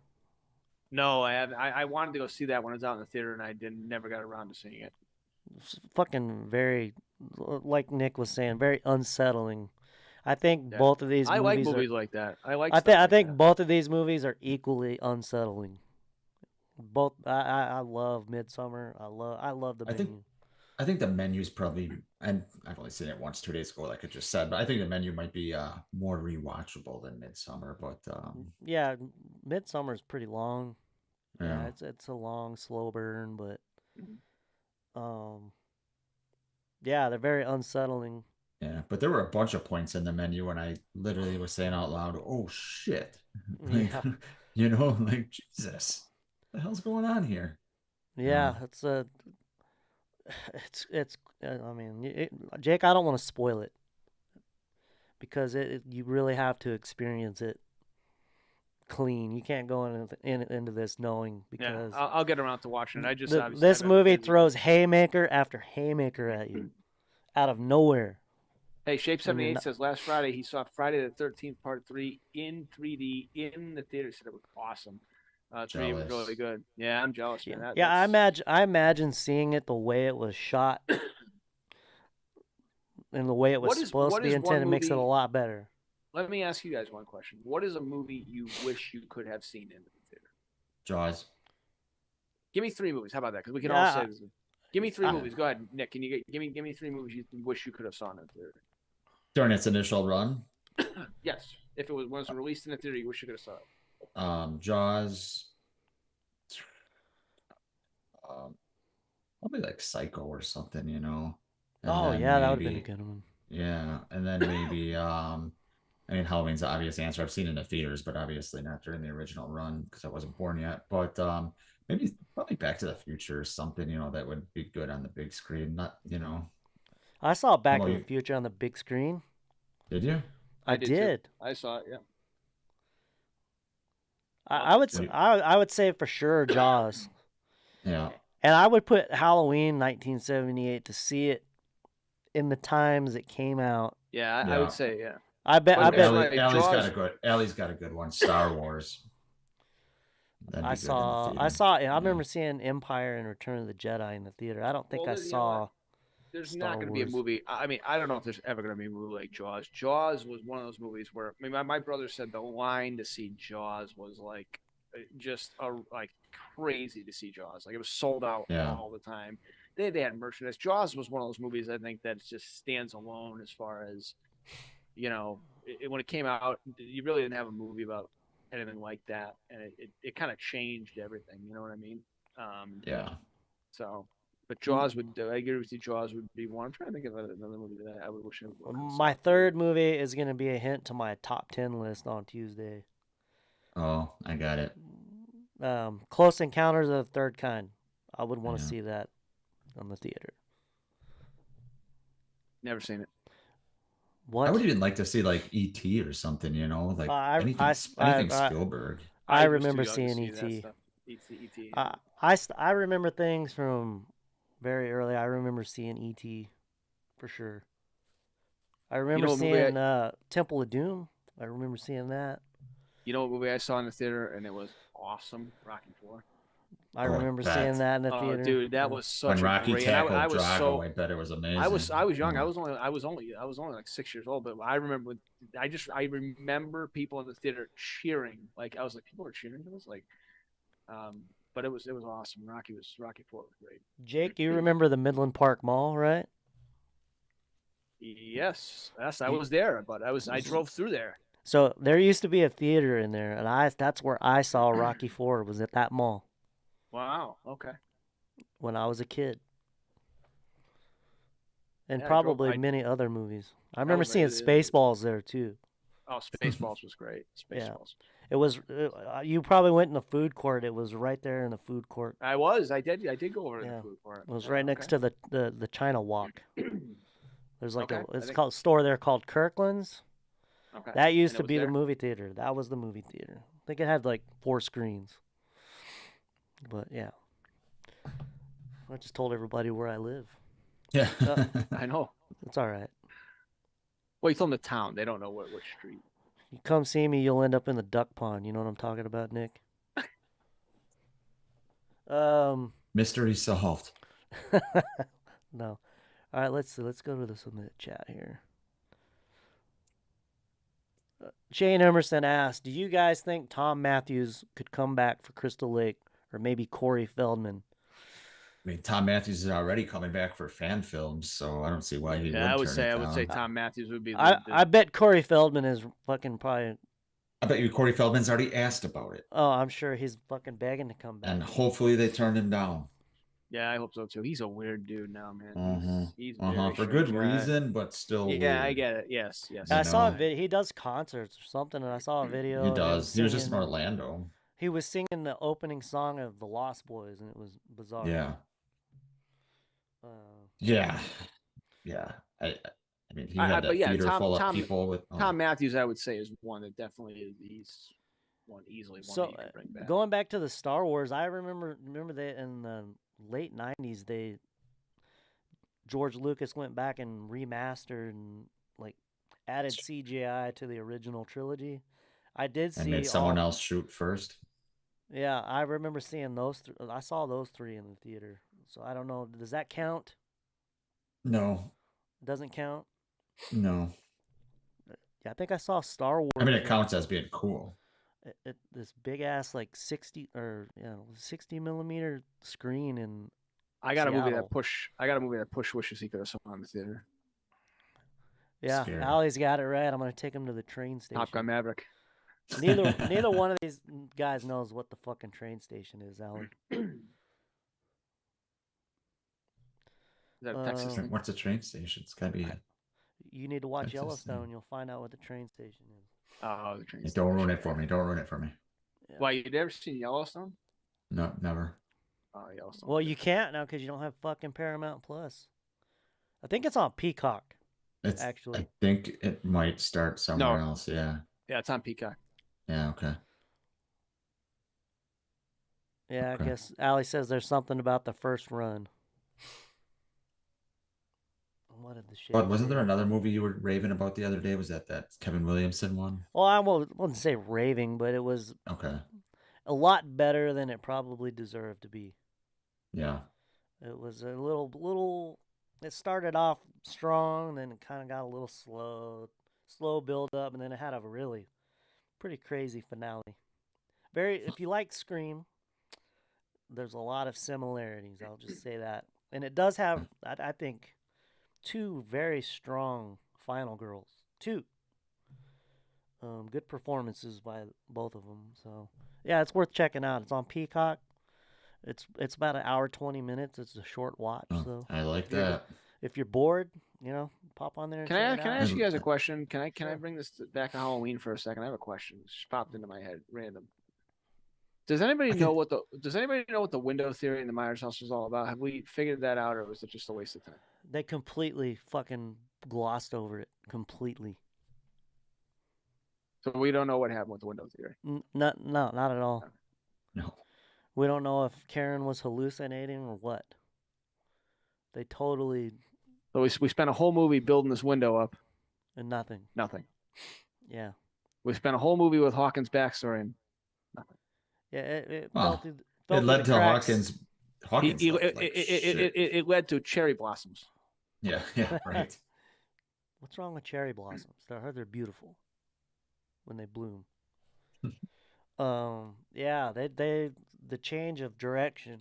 No, I haven't. I wanted to go see that when it was out in the theater, and I never got around to seeing it. It's fucking very, like Nick was saying, very unsettling. I think Yeah. both of these I like movies movies like that. I like. I stuff like think that. both of these movies are equally unsettling. Both I love Midsummer. I love the I think Menu. I think the menu's probably, and I've only seen it once 2 days ago, like I just said, but I think the menu might be more rewatchable than Midsummer. But Yeah, Midsummer is pretty long. Yeah, yeah, it's a long, slow burn, but Mhm. um, yeah, they're very unsettling. yeah. But there were a bunch of points in the menu when I literally was saying out loud, "Oh shit!" Like, Yeah, like Jesus, what the hell's going on here? yeah, it's. I mean, Jake, I don't want to spoil it because you really have to experience it clean. You can't go into this knowing Yeah, because I'll get around to watching it. I just obviously this I've been movie busy. throws haymaker after haymaker at you out of nowhere. Hey, Shape When you're 78 not, says last Friday he saw Friday the 13th Part 3 in 3D in the theater. Said it was awesome. 3 was Jealous. really good. Yeah, I'm jealous, yeah, man. yeah, That's... I imagine seeing it the way it was shot and the way it was supposed to what be is one intended makes it a movie? lot better. Let me ask you guys one question. What is a movie you wish you could have seen in the theater? Jaws. Give me 3 movies. How about that? Because we can all Yeah, say this. Give me 3 I- movies. Go ahead, Nick. Can you give me 3 movies you wish you could have saw in the theater? During its initial run, Yes, if it was released in the theater, you wish you could have saw it. Jaws, probably like Psycho or something, and Oh then yeah, that would have been a maybe good one. yeah, and then maybe I mean Halloween's the obvious answer. I've seen it in the theaters, but obviously not during the original run because I wasn't born yet. But maybe probably Back to the Future or something, that would be good on the big screen. Not, I saw Back Well, to the Future on the big screen. did you? I did too. did. I saw it. Yeah. I would say for sure Jaws, Yeah. and I would put Halloween 1978 to see it in the times it came out. Yeah, I Yeah. would say yeah. I bet. But I that's bet. right. Allie's got a good one. Star Wars. That'd be I good in the saw. theater. I saw. I Yeah. remember seeing Empire and Return of the Jedi in the theater. I don't think Well, I you know saw. what? There's Star not going to be a Wars. movie. I mean, I don't know if there's ever going to be a movie like Jaws. Jaws was one of those movies where I mean, my brother said the line to see Jaws was like just like crazy to see Jaws. Like it was sold out Yeah. all the time. They had merchandise. Jaws was one of those movies I think that just stands alone as far as when it came out. You really didn't have a movie about anything like that, and it kind of changed everything. You know what I mean? Yeah. So, but Jaws would. I agree with you. Jaws would be one. I'm trying to think of another movie that I would wish I would. My third movie is going to be a hint to my top 10 list on Tuesday. Oh, I got it. Close Encounters of the Third Kind. I would want to Yeah. see that on the theater. Never seen it. I What? would even like to see like E.T. or something, like anything Spielberg. I was too remember young to seeing see that ET. stuff. ET. I remember things from very early. I remember seeing ET for sure. I You remember know what movie? seeing Temple of Doom. I remember seeing that. You know what movie I saw in the theater and it was awesome? Rocky Four. I Oh, I remember seeing bet. that in the Oh, theater. dude, that Yeah. was When such a Rocky great. And tackled I was Drago, so I bet it was I was amazing. I was young. Oh, I was only like 6 years old, but I remember I remember people in the theater cheering. Like I was like, people are cheering for this. Like, but it was awesome. Rocky Four was great. Jake, you remember the Midland Park Mall, right? Yes, I You, was there, but I drove through there. so there used to be a theater in there, and that's where I saw Rocky Four. Was at that mall Wow. Okay. when I was a kid, and Yeah, I drove. probably many other movies. I That remember was seeing Spaceballs there too. oh, Spaceballs was great. Yeah, Spaceballs. it was. You probably went in the food court. It was right there in the food court. I did go over to the Yeah, food court. it was Yeah. right next to the China Walk. There's like Okay. it's called a store there called Kirkland's. Okay. That used And to it was be the there. movie theater. That was the movie theater. I think it had like 4 screens. But yeah, I just told everybody where I live. yeah. I know. It's all right. Well, you told them the town. They don't know which street. You come see me, you'll end up in the duck pond. You know what I'm talking about, Nick? Mystery solved. No. All right, let's go to this in the chat here. Shane Emerson asked, "Do you guys think Tom Matthews could come back for Crystal Lake, or maybe Corey Feldman?" I mean, Tom Matthews is already coming back for fan films, so I don't see why he Yeah, would turn it I would say down. Tom Matthews would be I bet Corey Feldman is fucking probably. I bet you Corey Feldman's already asked about it, Oh, I'm sure he's fucking begging to come back. and hopefully they turn him down. Yeah, I hope so too. He's a weird dude now, man. He's For very good strange guy. reason, but still Yeah, I weird. get it. Yes. I saw a video. He does concerts or something, and I saw a video. He And does. He was just in Orlando. He was singing the opening song of the Lost Boys, and it was bizarre. Yeah. Uh, Yeah. Yeah. I mean, he had that theater full of people with Tom Matthews. I would say is one that definitely is. He's easily one that you can bring back. Going back to the Star Wars, I remember that in the late '90s, George Lucas went back and remastered and like added CGI to the original trilogy. I did see. And made someone else shoot first. Yeah, I remember seeing those. I saw those 3 in the theater. So I don't know. Does that count? No. It doesn't count. No. Yeah, I think I saw Star Wars. I mean, it counts as being cool. This big ass like 60 millimeter screen in. I got Seattle. a movie that Pusch wishes he could have saw in the theater. Yeah, Scary. Allie's got it right. I'm gonna take him to the train station. Top Gun Maverick. Neither one of these guys knows what the fucking train station is, Allie. Is that a Texas thing? What's a train station? It's gotta be. You need to watch Texas Yellowstone. thing. You'll find out what the train station is. Oh, the train Don't station. ruin it for me. Don't ruin it for me. Yeah. Why, you never seen Yellowstone? No, never. Oh, Yellowstone. Well, you can't now because you don't have fucking Paramount Plus. I think it's on Peacock. Actually, I think it might start somewhere else. Yeah. Yeah, it's on Peacock. Yeah. Okay. Yeah, Okay. I guess Allie says there's something about the first run. What did the shit? But wasn't there another movie you were raving about the other day? Was that Kevin Williamson one? Well, I wouldn't say raving, but it was Okay. a lot better than it probably deserved to be. Yeah. It was a little. It started off strong, then it kind of got a little slow build up, and then it had a really pretty crazy finale. If you like Scream, there's a lot of similarities. I'll just say that, and it does have, I think, 2 very strong final girls. 2 good performances by both of them. So yeah, it's worth checking out. It's on Peacock. It's about 1 hour 20 minutes. It's a short watch. So I like that. If you're bored, pop on there. And Can I ask out. you guys a question? Can I Sure. bring this back to Halloween for a second? I have a question. It just popped into my head, random. Does anybody I know can. what the window theory in the Myers house was all about? Have we figured that out, or was it just a waste of time? They completely fucking glossed over it completely. So we don't know what happened with the window theory. Not at all. No. We don't know if Karen was hallucinating or what. They totally So we spent a whole movie building this window up. and nothing. Nothing. Yeah. We spent a whole movie with Hawkins' backstory and nothing. Yeah, it fell Well, through it fell through the led to cracks. Hawkins left like shit. It led to cherry blossoms. Yeah, yeah, right. What's wrong with cherry blossoms? I heard they're beautiful when they bloom. Yeah, they the change of direction.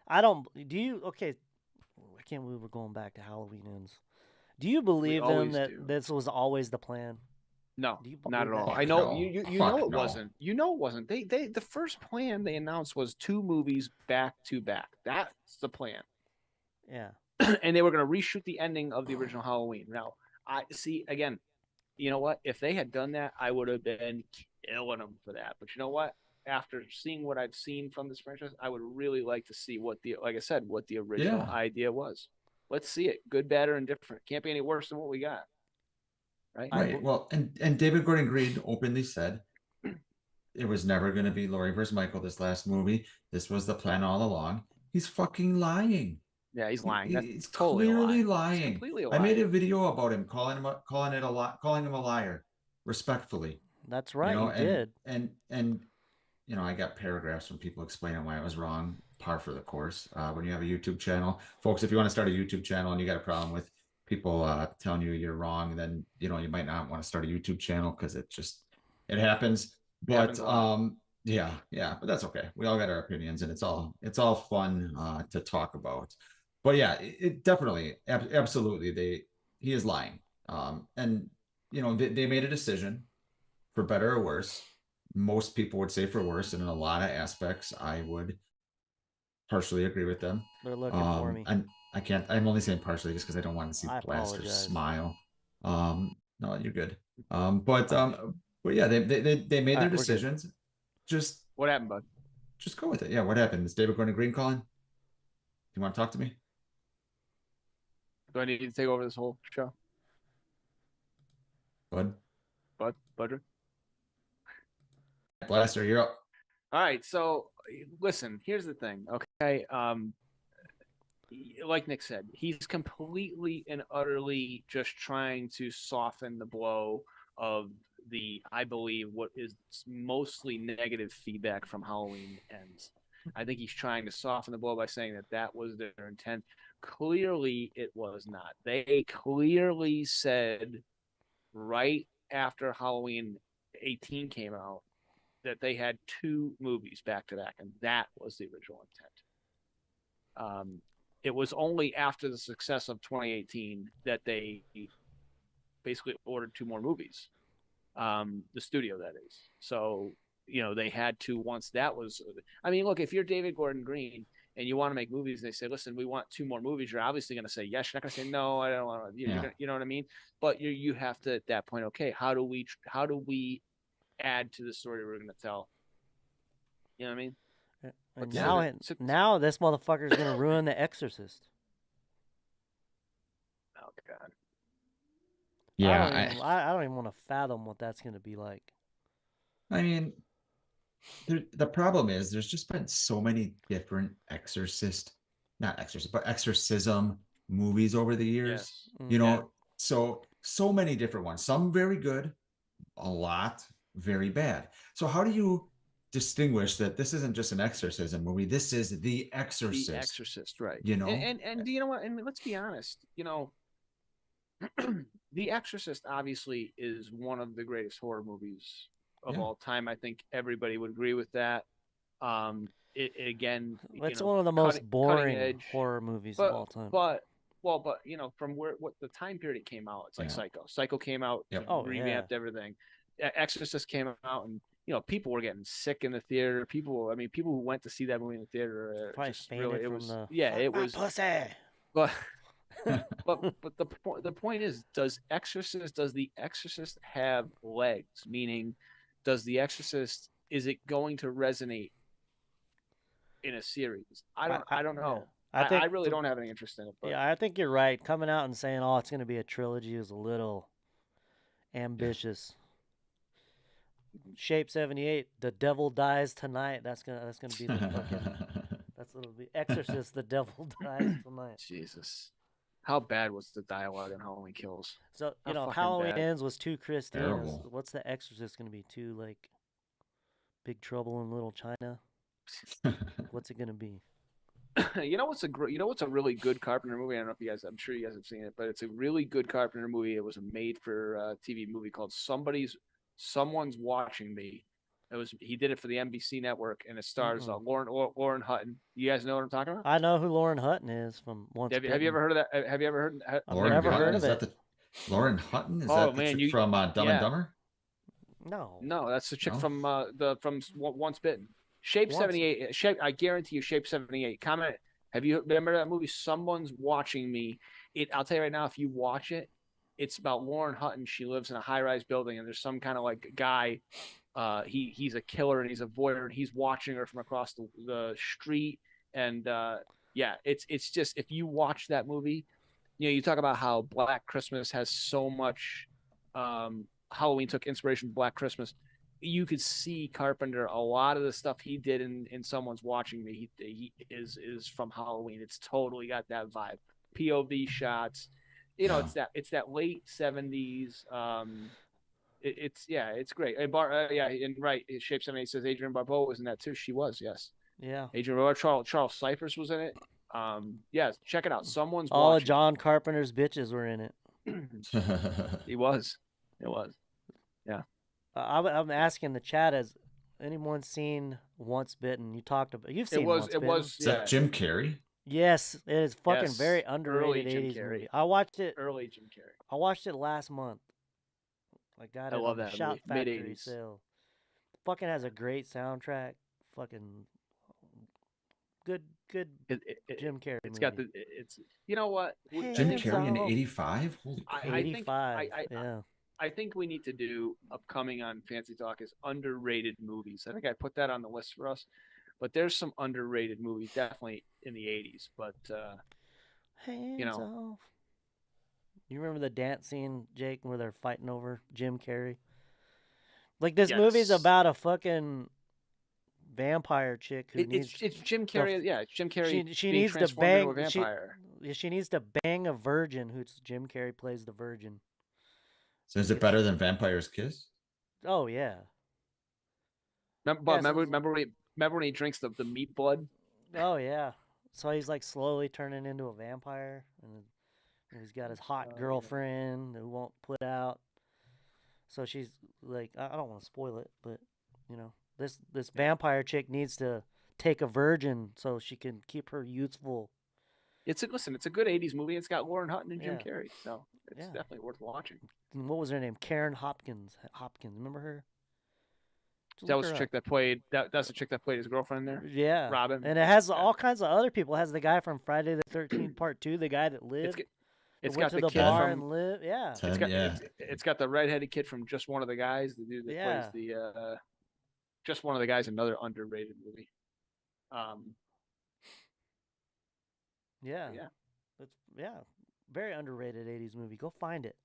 I don't. Do you? Okay, I can't believe we're going back to Halloween ends. Do you We believe then always that do. this was always the plan? No, Do you not believe at that? all. I Fuck know no. you know Fuck it no. wasn't. You know it wasn't. They the first plan they announced was 2 movies back to back. That's the plan. Yeah. And they were going to reshoot the ending of the original Halloween. Now, I see again, you know what? If they had done that, I would have been killing them for that. But you know what? After seeing what I've seen from this franchise, I would really like to see like I said, what the original Yeah. idea was. Let's see it. Good, bad, or indifferent. Can't be any worse than what we got. Right? I Right. Well, and David Gordon Green openly said it was never going to be Laurie versus Michael. This last movie. This was the plan all along. He's fucking lying. Yeah, he's lying. That's He's totally a lie. clearly It's lying. completely a I lie. made a video about him, calling him a liar, respectfully. That's You right. know, You did. and I got paragraphs from people explaining why I was wrong. Par for the course. When you have a YouTube channel, folks, if you want to start a YouTube channel and you got a problem with people telling you you're wrong, then you might not want to start a YouTube channel because it happens. It But happens a lot. yeah, yeah, but that's okay. We all got our opinions, and it's all fun to talk about. But yeah, it definitely, absolutely, he is lying. And they made a decision for better or worse. Most people would say for worse, and in a lot of aspects, I would partially agree with them. They're looking for me. And I can't. I'm only saying partially just because I don't want to see I Blaster apologize. smile. No, you're good. But yeah, they made All their right, we're good. decisions. Just What happened, bud? just go with it. Yeah, what happened? Is David Gordon Green calling? Do you want to talk to me, Do I need to take over this whole show? bud? Budger? Blaster, you're up. All right. So listen, here's the thing. Okay. Like Nick said, he's completely and utterly just trying to soften the blow of I believe, what is mostly negative feedback from Halloween Ends. I think he's trying to soften the blow by saying that was their intent. Clearly, it was not. They clearly said right after Halloween 18 came out that they had 2 movies back to back, and that was the original intent. It was only after the success of 2018 that they basically ordered 2 more movies. The studio, that is. So they had to, once that was. I mean, look, if you're David Gordon Green and you want to make movies, they say, listen, we want 2 more movies. You're obviously going to say yes. You're not going to say no. I don't want to. Yeah. You know what I mean? But you have to, at that point. Okay, how do we add to the story we're going to tell? You know what I mean? And Yeah. now this motherfucker's gonna ruin The Exorcist. Oh God. Yeah, I don't even want to fathom what that's gonna be like. I mean, the problem is there's just been so many different not exorcist, but exorcism movies over the years. Yes. You Yeah. know, so many different ones. Some very good, a lot very bad. So how do you distinguish that this isn't just an exorcism movie? This is The Exorcist. The Exorcist, right? You know, And you know what? And let's be honest. The Exorcist obviously is one of the greatest horror movies of all time. I think everybody would agree with that. It again, It's one of the most boring edge, horror movies but, of all time. But from what the time period it came out, it's like Psycho. Psycho came out, revamped everything. Exorcist came out, and people were getting sick in the theater. People who went to see that movie in the theater probably just really, it was pussy. But but the point is, does the Exorcist have legs? Meaning, does the Exorcist, is it going to resonate in a series. I don't yeah. know. I I think really don't have any interest in it, but yeah, I think you're right. Coming out and saying, "Oh, it's going to be a trilogy," is a little Yeah. ambitious. Shape 78, The Devil Dies Tonight. That's gonna be the fucking that's gonna be Exorcist. The Devil Dies Tonight. Jesus. How bad was the dialogue in Halloween Kills? So How if fucking Halloween bad. Ends was too Christine, Terrible. what's the Exorcist gonna be? Too like Big Trouble in Little China? What's it gonna be? You know what's a really good Carpenter movie? I don't know if you guys. I'm sure you guys have seen it, but it's a really good Carpenter movie. It was a made for TV movie called Someone's Watching Me. He did it for the NBC network, and it stars Mm-mm. Lauren Hutton. You guys know what I'm talking about? I know who Lauren Hutton is from Once Have you Bitten. ever heard of that? Have you ever heard? I've Lauren never heard Hutton, of is that it. the Lauren Hutton? Is Oh that the man, chick from Dumb and yeah. Dumber? No. No, that's the chick No. from Once Bitten. Shape Once 78. Shape. I guarantee you, Shape 78. Comment. Have you remember that movie? Someone's Watching Me. I'll tell you right now. If you watch it, it's about Lauren Hutton. She lives in a high-rise building, and there's some kind of like guy. He's a killer and he's a voyeur, and he's watching her from across the street. And yeah, it's just if you watch that movie, you talk about how Black Christmas has so much. Halloween took inspiration from Black Christmas. You could see Carpenter. A lot of the stuff he did in Someone's Watching Me, he is from Halloween. It's totally got that vibe. POV shots. Yeah. It's that late '70s. It's great. And and right. Shape 78 says Adrienne Barbeau was in that too. She was, yes. Yeah. Adrienne Barbeau. Charles Cyphers was in it. Yeah, check it out. Someone's All of watching. John Carpenter's bitches were in it. He was. It was. Yeah. I'm asking the chat, has anyone seen Once Bitten? You've seen Once It Bitten. was. Is that Yeah. Jim Carrey? Yes, it is fucking Yes. very Early underrated Jim 80s Carrey. movie. I watched it. Early Jim Carrey. I watched it last month. I got I it love on the that Shop movie. Mid Factory 80s. sale. Fucking has a great soundtrack. Fucking good Jim Carrey It's movie. got the. It's. You know what? Jim Hands Carrey in off. '85? Holy crap. I think. 85. Yeah. I think we need to do upcoming on Fancy Talk is underrated movies. I think I put that on the list for us. But there's some underrated movies, definitely in the '80s. But Hands off. You remember the dance scene, Jake, where they're fighting over Jim Carrey? Like this movie's about a fucking vampire chick who needs. It's Jim Carrey. Yeah, it's Jim Carrey. She being needs to transformed into a bang. vampire. She needs to bang a virgin. Who's Jim Carrey plays the virgin. So is it better than Vampire's Kiss? Oh yeah. Remember when he drinks the meat blood? Oh yeah. So he's like slowly turning into a vampire, and he's got his hot girlfriend who won't put out. So she's like, I don't want to spoil it, but this vampire chick needs to take a virgin so she can keep her youthful. It's a good '80s movie. It's got Lauren Hutton and Jim Carrey, so it's definitely worth watching. And what was her name? Karen Hopkins. Remember her? That was the chick that played. That's the chick that played his girlfriend there. Yeah, Robin. And it has all kinds of other people. It has the guy from Friday the 13th Part 2, the guy that lived. It's went got to the kid bar from, and lived. Yeah. It's got the redheaded kid from Just One of the Guys, the dude that plays the Just One of the Guys, another underrated movie. Yeah. Very underrated 80s movie. Go find it.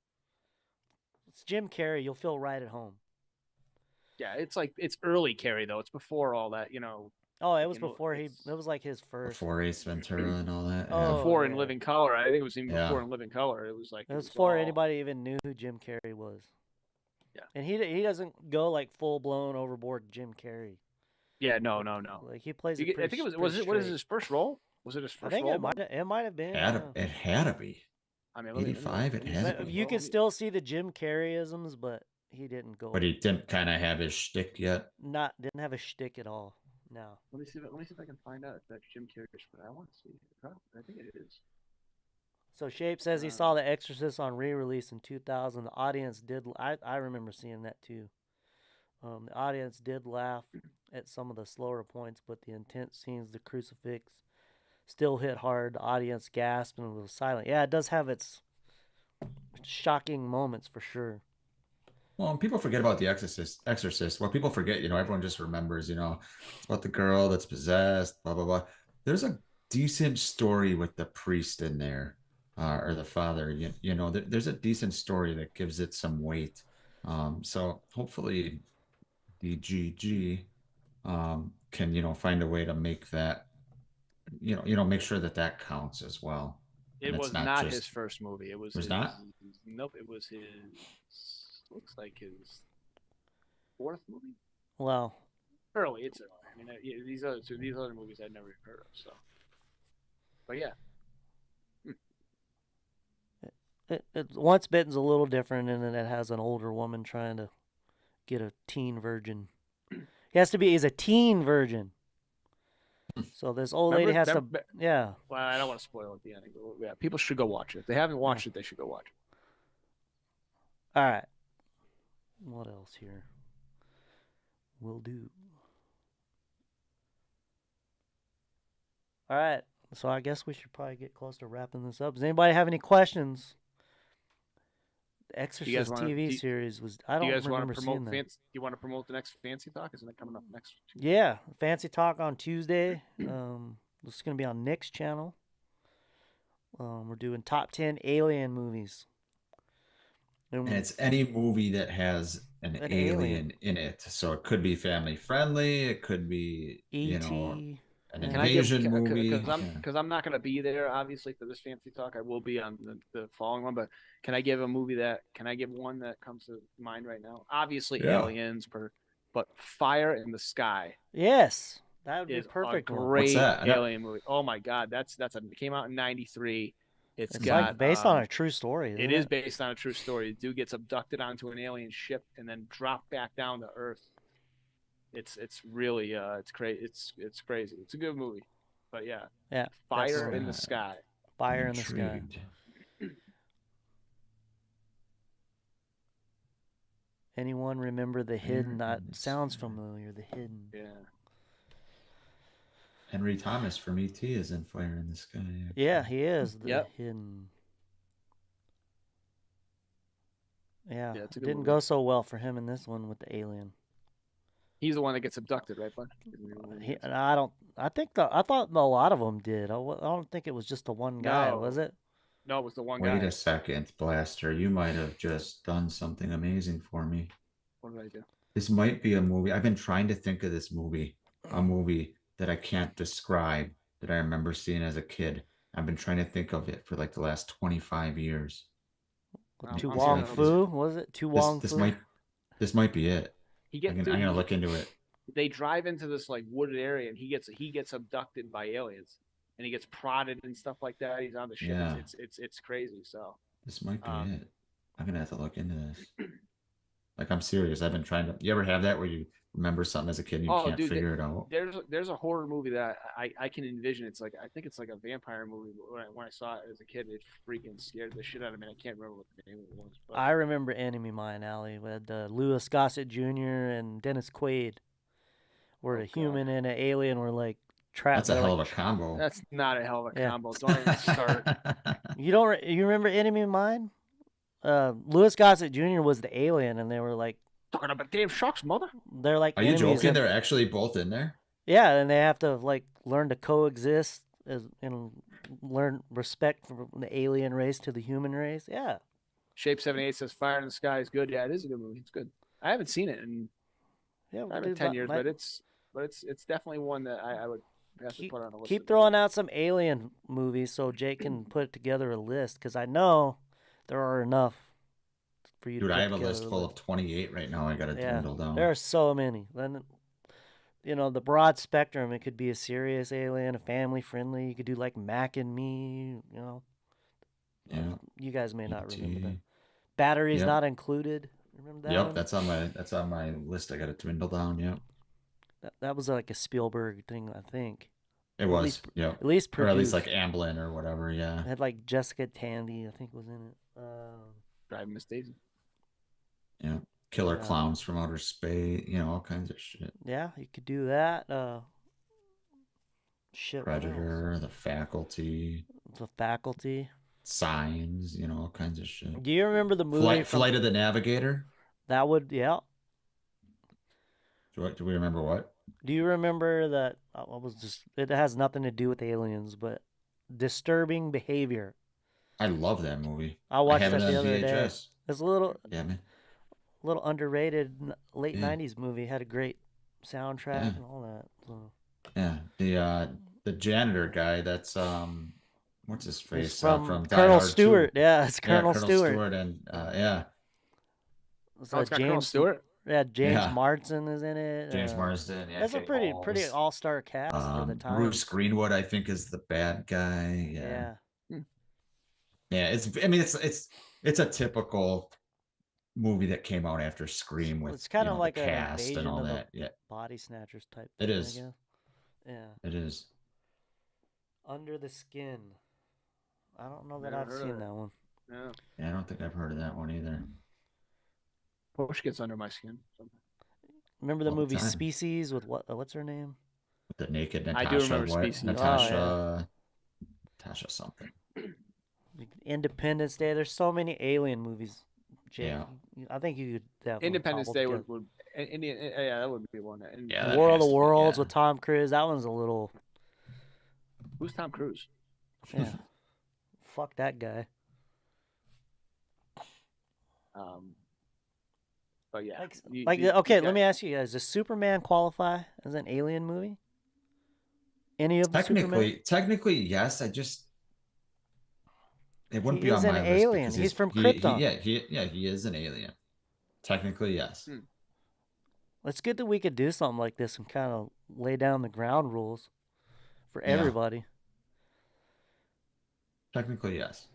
It's Jim Carrey. You'll feel right at home. Yeah, it's early Carrey though. It's before all that, Oh, it was before it was like his first. Before Ace Ventura and all that. Oh, before In Living Color. I think it was even Yeah. before In Living Color. It was like it was before anybody even knew who Jim Carrey was. Yeah. And he doesn't go like full blown overboard Jim Carrey. Yeah, no. Like he plays. I think it was. What is his first role? Was it his first role? I think it might have been. It had to be. I mean, 85. It had to be. You can still see the Jim Carreyisms, but he didn't go. But he didn't kind of have his shtick yet. Didn't have a shtick at all. No. Let me see if I can find out if that's Jim Carrey's. But I want to see. I think it is. So Shape says he saw The Exorcist on re-release in 2000. The audience did. I remember seeing that too. The audience did laugh at some of the slower points, but the intense scenes, the crucifix, still hit hard. The audience gasped and was silent. Yeah, it does have its shocking moments for sure. Well, people forget about the Exorcist. Exorcist. What people forget, everyone just remembers, it's about the girl that's possessed, blah blah blah. There's a decent story with the priest in there, or the father. There's a decent story that gives it some weight. So hopefully DGG can find a way to make that make sure that that counts as well, It and it's was not not his just first movie. It was there's his. not. Nope. It was his. Looks like his fourth movie. Well, Early. It's early. I mean, these other movies I'd never heard of. So, but yeah, Once Bitten's a little different in that it has an older woman trying to get a teen virgin. He has to be. He's a teen virgin. So this old lady has to. Yeah. Well, I don't want to spoil it at the ending, but yeah, people should go watch it. If they haven't watched it, they should go watch it. All right. What else here? Will do. All right. So I guess we should probably get close to wrapping this up. Does anybody have any questions? The Exorcist TV series was. I don't remember seeing that. Do you want to promote the next Fancy Talk? Isn't it coming up next? Yeah, Fancy Talk on Tuesday. This is gonna be on Nick's channel. We're doing top 10 alien movies. And it's any movie that has an alien in it. So it could be family friendly. It could be, E.T. An invasion movie. Because I'm not going to be there, obviously, for this Fancy Talk. I will be on the following one. But can I give one that comes to mind right now? Obviously, Aliens, but Fire in the Sky. Yes, that would be perfect. A great alien movie. Oh my God, it came out in '93. It's like based on a true story. It is based on a true story. The dude gets abducted onto an alien ship and then dropped back down to Earth. It's really it's crazy. It's crazy. It's a good movie, but yeah. Fire in the Sky. Fire in the Sky. Anyone remember The Hidden? That sounds familiar. The Hidden. Yeah. Henry Thomas from E.T. is in Fire in the Sky. Actually. Yeah, he is. The Hidden. Yeah, it didn't go so well for him in this one with the alien. He's the one that gets abducted, right, bud? I thought a lot of them did. I don't think it was just the one guy, was it? No, it was the one guy. Wait a second, Blaster. You might have just done something amazing for me. What did I do? This might be a movie. I've been trying to think of this movie. A movie that I can't describe that I remember seeing as a kid. I've been trying to think of it for like the last 25 years. Tu Wong Fu? Was it Tu Wong Fu? This might be it. I'm gonna look into it. They drive into this like wooded area, and he gets abducted by aliens, and he gets prodded and stuff like that. He's on the ship. Yeah. It's crazy. So this might be it. I'm gonna have to look into this. Like, I'm serious. I've been trying to. You ever have that where you remember something as a kid and you can't figure it out? There's a horror movie that I can envision. It's like, I think it's like a vampire movie. When I saw it as a kid, it freaking scared the shit out of me. I can't remember what the name of it was. But I remember Enemy Mine Alley with Louis Gossett Jr. and Dennis Quaid, where a human and an alien were like trapped. That's a hell of a combo. That's not a hell of a combo. Don't even start. You remember Enemy Mine? Louis Gossett Jr. was the alien, and they were like talking about damn sharks, mother. They're like, are you joking? They're actually both in there. Yeah, and they have to like learn to coexist and learn respect from the alien race to the human race. Yeah. Shape 78 says Fire in the Sky is good. Yeah, it is a good movie. It's good. I haven't seen it in 10 years, but it's definitely one that I would have to put on a list. Keep throwing out some alien movies so Jake can put together a list, because I know there are enough for you. Dude, I have a list full of 28 right now. I got to dwindle down. There are so many. Then, the broad spectrum. It could be a serious alien, a family friendly. You could do like Mac and Me. Yeah. You guys may not remember that. Batteries Not Included. Remember that? Yep, that's on my list. I got to dwindle down. Yep. That was like a Spielberg thing, I think. It was. At least produced. Or at least like Amblin or whatever. Yeah. It had like Jessica Tandy, I think, was in it. Driving Miss Daisy. Yeah. Killer Clowns from Outer Space. All kinds of shit. Yeah, you could do that. Predator, The Faculty. Signs, all kinds of shit. Do you remember the movie Flight of the Navigator? That would, yeah. Do we remember what? Do you remember that? It has nothing to do with aliens, but Disturbing Behavior. I love that movie. I I watched have it that the on other day. VHS. It's Yeah, man. little underrated late Yeah, 90s movie. Had a great yeah, soundtrack and all that. So. yeah. The janitor guy. That's what's his It's face from from Die Colonel Hard Stewart. 2. Yeah, it's Yeah, Colonel Colonel Stewart. Stewart and yeah, It's Oh, it's got Colonel James. Stewart. Yeah, James yeah. Marsden is in it. James Marsden. Yeah, That's a Kate pretty Holmes. all-star cast for the Bruce times. Greenwood, I think, is the bad guy. Yeah, Yeah. Hmm. yeah. I mean, it's a typical movie that came out after Scream with It's kind of the like an cast and invasion all of the that. Yeah, body snatchers type it thing, I is. guess. Yeah. It is. Under the Skin. I don't know that Never I've heard of seen it. that one. Yeah. Yeah, I don't think I've heard of that one either. Push gets under my skin. Remember the All the movie time. Species with what's her name? With the naked I Natasha, do remember what? Species. Natasha, Natasha something. Independence Day. There's so many alien movies. Jay. Yeah. I think you could definitely Independence cobble Day together. would yeah, that would be one. Yeah, that War of the has to be, Worlds yeah. with Tom Cruise. That one's a little. Who's Tom Cruise? Yeah. Fuck that guy. But yeah, Okay, let me ask you guys: does Superman qualify as an alien movie? Any of the Superman? Technically, yes. It wouldn't He be is on an my list alien. because He's from Krypton. he is an alien. Technically, yes. It's good that we could do something like this and kind of lay down the ground rules for Yeah. everybody. Technically, yes.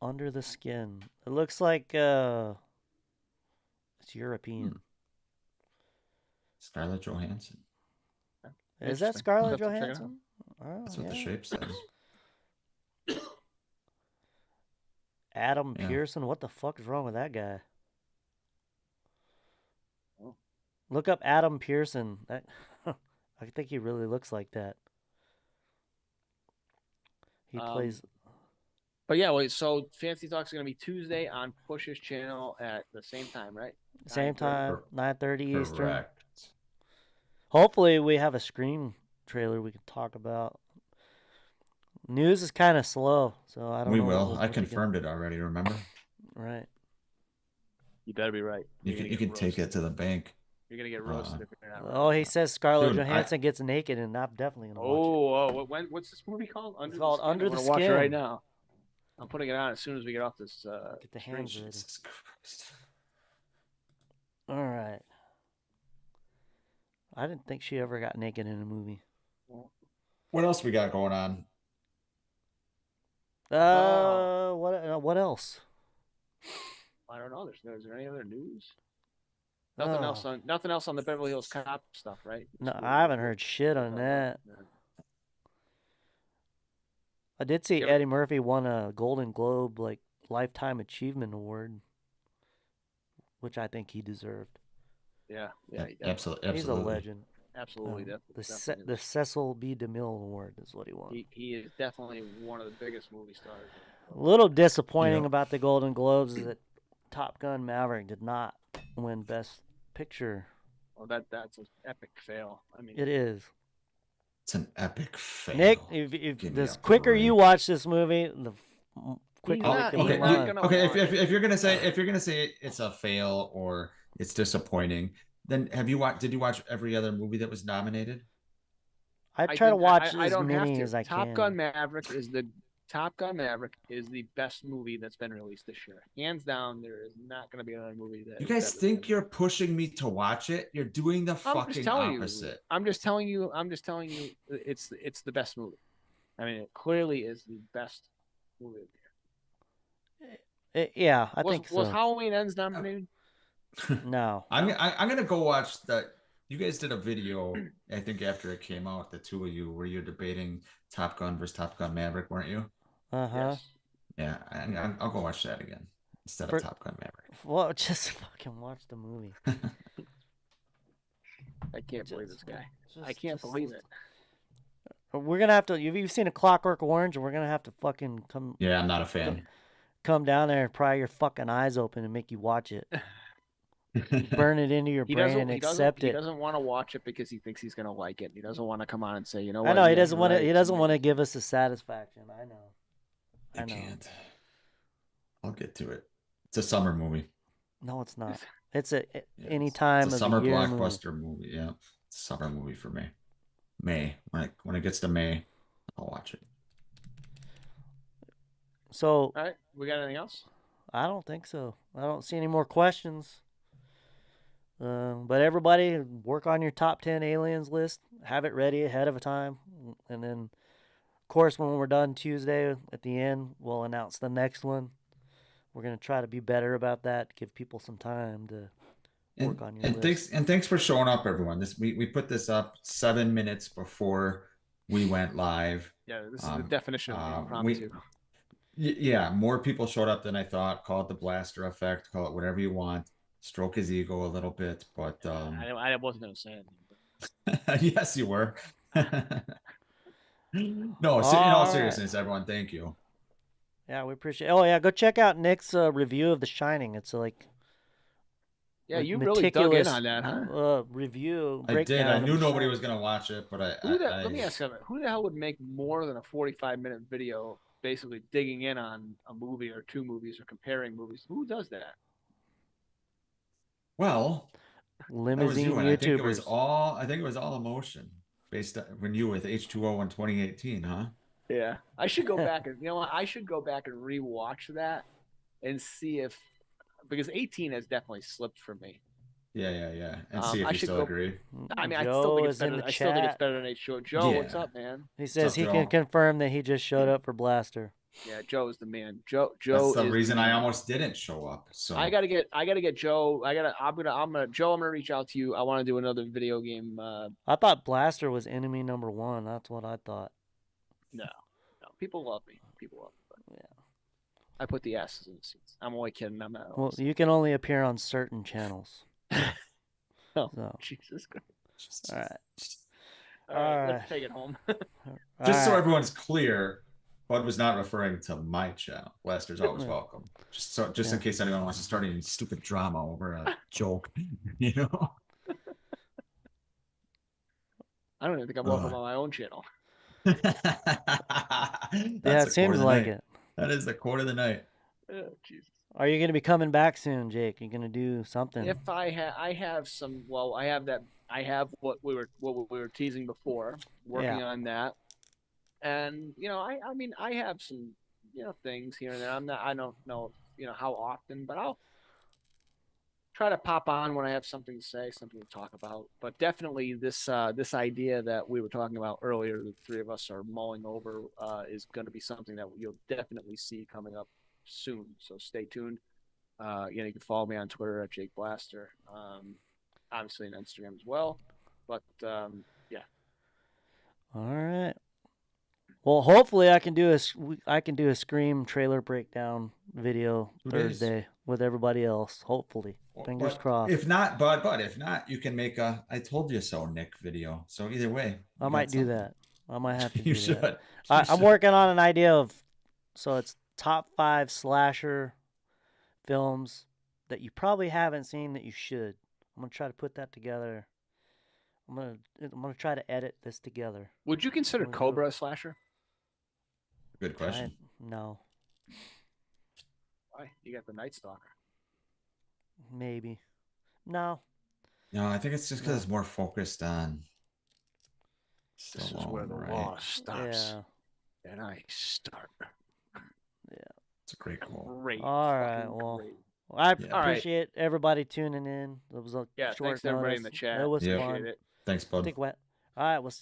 Under the Skin. It looks like it's European. Scarlett Johansson. Is that Interesting. Scarlett We'll have to check it out. Johansson? Oh, That's what the yeah. shape says. Adam Yeah. Pearson. What the fuck is wrong with that guy? Oh. Look up Adam Pearson. That I think he really looks like that. He plays. But yeah, wait. So Fancy Talk's gonna be Tuesday on Push's channel at the same time, right? Same 9:30. time, 9:30 Eastern. Correct. Hopefully, we have a Scream trailer we can talk about. News is kind of slow, so I don't We know. will. I confirmed it already. Remember? Right. You better be right. You can take it to the bank. You're gonna get roasted if you're not right. Oh, he says Scarlett Dude, Johansson gets naked, and I'm definitely gonna watch What's this movie called? It's called Under I'm the gonna watch it right Skin. now. I'm putting it on as soon as we get off this. Get the hands stream. ready. Jesus Christ. it. All right. I didn't think she ever got naked in a movie. What else we got going on? What else? I don't know. Is there any other news? Nothing else on the Beverly Hills Cop stuff, right? No, I haven't heard shit on that. I did see Eddie Murphy won a Golden Globe Lifetime Achievement Award, which I think he deserved. Yeah, Absolutely. He's a legend. Absolutely, The Cecil B. DeMille Award is what he won. He is definitely one of the biggest movie stars. A little disappointing about the Golden Globes is that Top Gun Maverick did not win Best Picture. Well, that's an epic fail. I mean, It is. It's an epic fail. Nick, if Give me the a quicker you break. watch this movie, the quicker we can Okay, move on. if you're gonna say it's a fail or it's disappointing, then did you watch every other movie that was nominated? I try to watch I as don't have many to. as I can. Top Gun Maverick is the best movie that's been released this year. Hands down, there is not going to be another movie that. You guys think you're pushing me to watch it? You're doing the fucking opposite. I'm just telling you. It's the best movie. I mean, it clearly is the best movie of the year. Yeah, I think so. Was Halloween Ends nominated? No. I'm gonna go watch that. You guys did a video, I think, after it came out, the two of you, where you're debating Top Gun versus Top Gun Maverick, weren't you? Uh-huh. Yes. Yeah, I'll go watch that again instead of Top Gun Maverick. Well, just fucking watch the movie. I can't believe this guy. I can't believe it. We're gonna have to. You've seen A Clockwork Orange, and we're gonna have to fucking come. Yeah, I'm not a fan. Come down there and pry your fucking eyes open and make you watch it. burn it into your He brain doesn't. and He doesn't. accept He it. doesn't want to watch it because he thinks he's gonna like it. He doesn't want to come on and say, you know I what? know he Yeah, doesn't you're want to. right, He it's doesn't want to amazing. give us the satisfaction. I know. I I know. can't. I'll get to it. It's a summer movie. No, it's not. It's a Yeah, any it's time a of summer the year movie. blockbuster movie. Yeah, it's a summer movie for me. May when it gets to May, I'll watch it. So All right, we got anything else? I don't think so. I don't see any more questions. But everybody, work on your top 10 aliens list. Have it ready ahead of time. And then, of course, when we're done Tuesday at the end, we'll announce the next one. We're going to try to be better about that, give people some time to work on your list. Thanks for showing up, everyone. We put this up 7 minutes before we went live. Yeah, this is the definition of we impromptu. yeah, more people showed up than I thought. Call it the blaster effect, call it whatever you want. Stroke his ego a little bit, but I wasn't going to say anything. But... yes, you were. No, in all seriousness, everyone, thank you. Yeah, we appreciate it. Oh, yeah, go check out Nick's review of The Shining. It's like yeah, you really dug in on that, huh? Review. I did. I breakdown of knew The nobody Shining. was going to watch it, but Let me ask you something. Who the hell would make more than a 45-minute video basically digging in on a movie or two movies or comparing movies? Who does that? Well, limousine that was you, and YouTubers. I think it was all emotion based on when you with H2O in 2018, huh? Yeah, I should go back and I should go back and rewatch that and see if because 18 has definitely slipped for me. Yeah. And see if you still agree. I mean, Joe I still think it's better than H2O. Joe, Yeah. what's up, man? He says he Joe? can confirm that he just showed up for Blaster. Yeah, Joe is the man. Joe That's the is reason the I man. almost didn't show up. So I gotta get Joe. Joe, I'm gonna reach out to you. I want to do another video game. I thought Blaster was enemy number one. That's what I thought. No. People love me. But yeah. I put the asses in the seats. I'm only kidding. I'm not. Well, you can only appear on certain channels. Oh, so. Jesus Christ. All right. All right. Let's take it home. Just so everyone's clear, Bud was not referring to my channel. Blaster's always welcome. Just in case anyone wants to start any stupid drama over a joke, I don't even think I'm welcome on my own channel. It seems like it. That is the quote of the night. Oh, Jesus. Are you going to be coming back soon, Jake? Are you going to do something? If I have some, I have what we were teasing before, working on that, and I mean, I have some things here and there. I don't know how often, but I'll try to pop on when I have something to say, something to talk about. But definitely this idea that we were talking about earlier, the three of us are mulling over, is going to be something that you'll definitely see coming up soon. So stay tuned. You can follow me on Twitter at Jake Blaster, obviously on Instagram as well. But yeah. All right. Well, hopefully I can do a Scream trailer breakdown video Thursday with everybody else. Hopefully, fingers crossed. If not, but if not, you can make a "I told you so" Nick video. So either way, I might do that. I might have to do you should. that. I'm working on an idea of, so it's top 5 slasher films that you probably haven't seen that you should. I'm gonna try to put that together. I'm gonna try to edit this together. Would you consider Cobra a slasher? Good question. No. Why? You got the Night Stalker. Maybe. No. No, I think it's just because it's more focused on. This is where the law stops. Yeah. And I start. Yeah. It's a great quote. Great. All right. Well, I appreciate everybody tuning in. It was a short thanks to everybody in the notice. chat. It was fun. Appreciate it. Thanks, bud. All right. We'll see.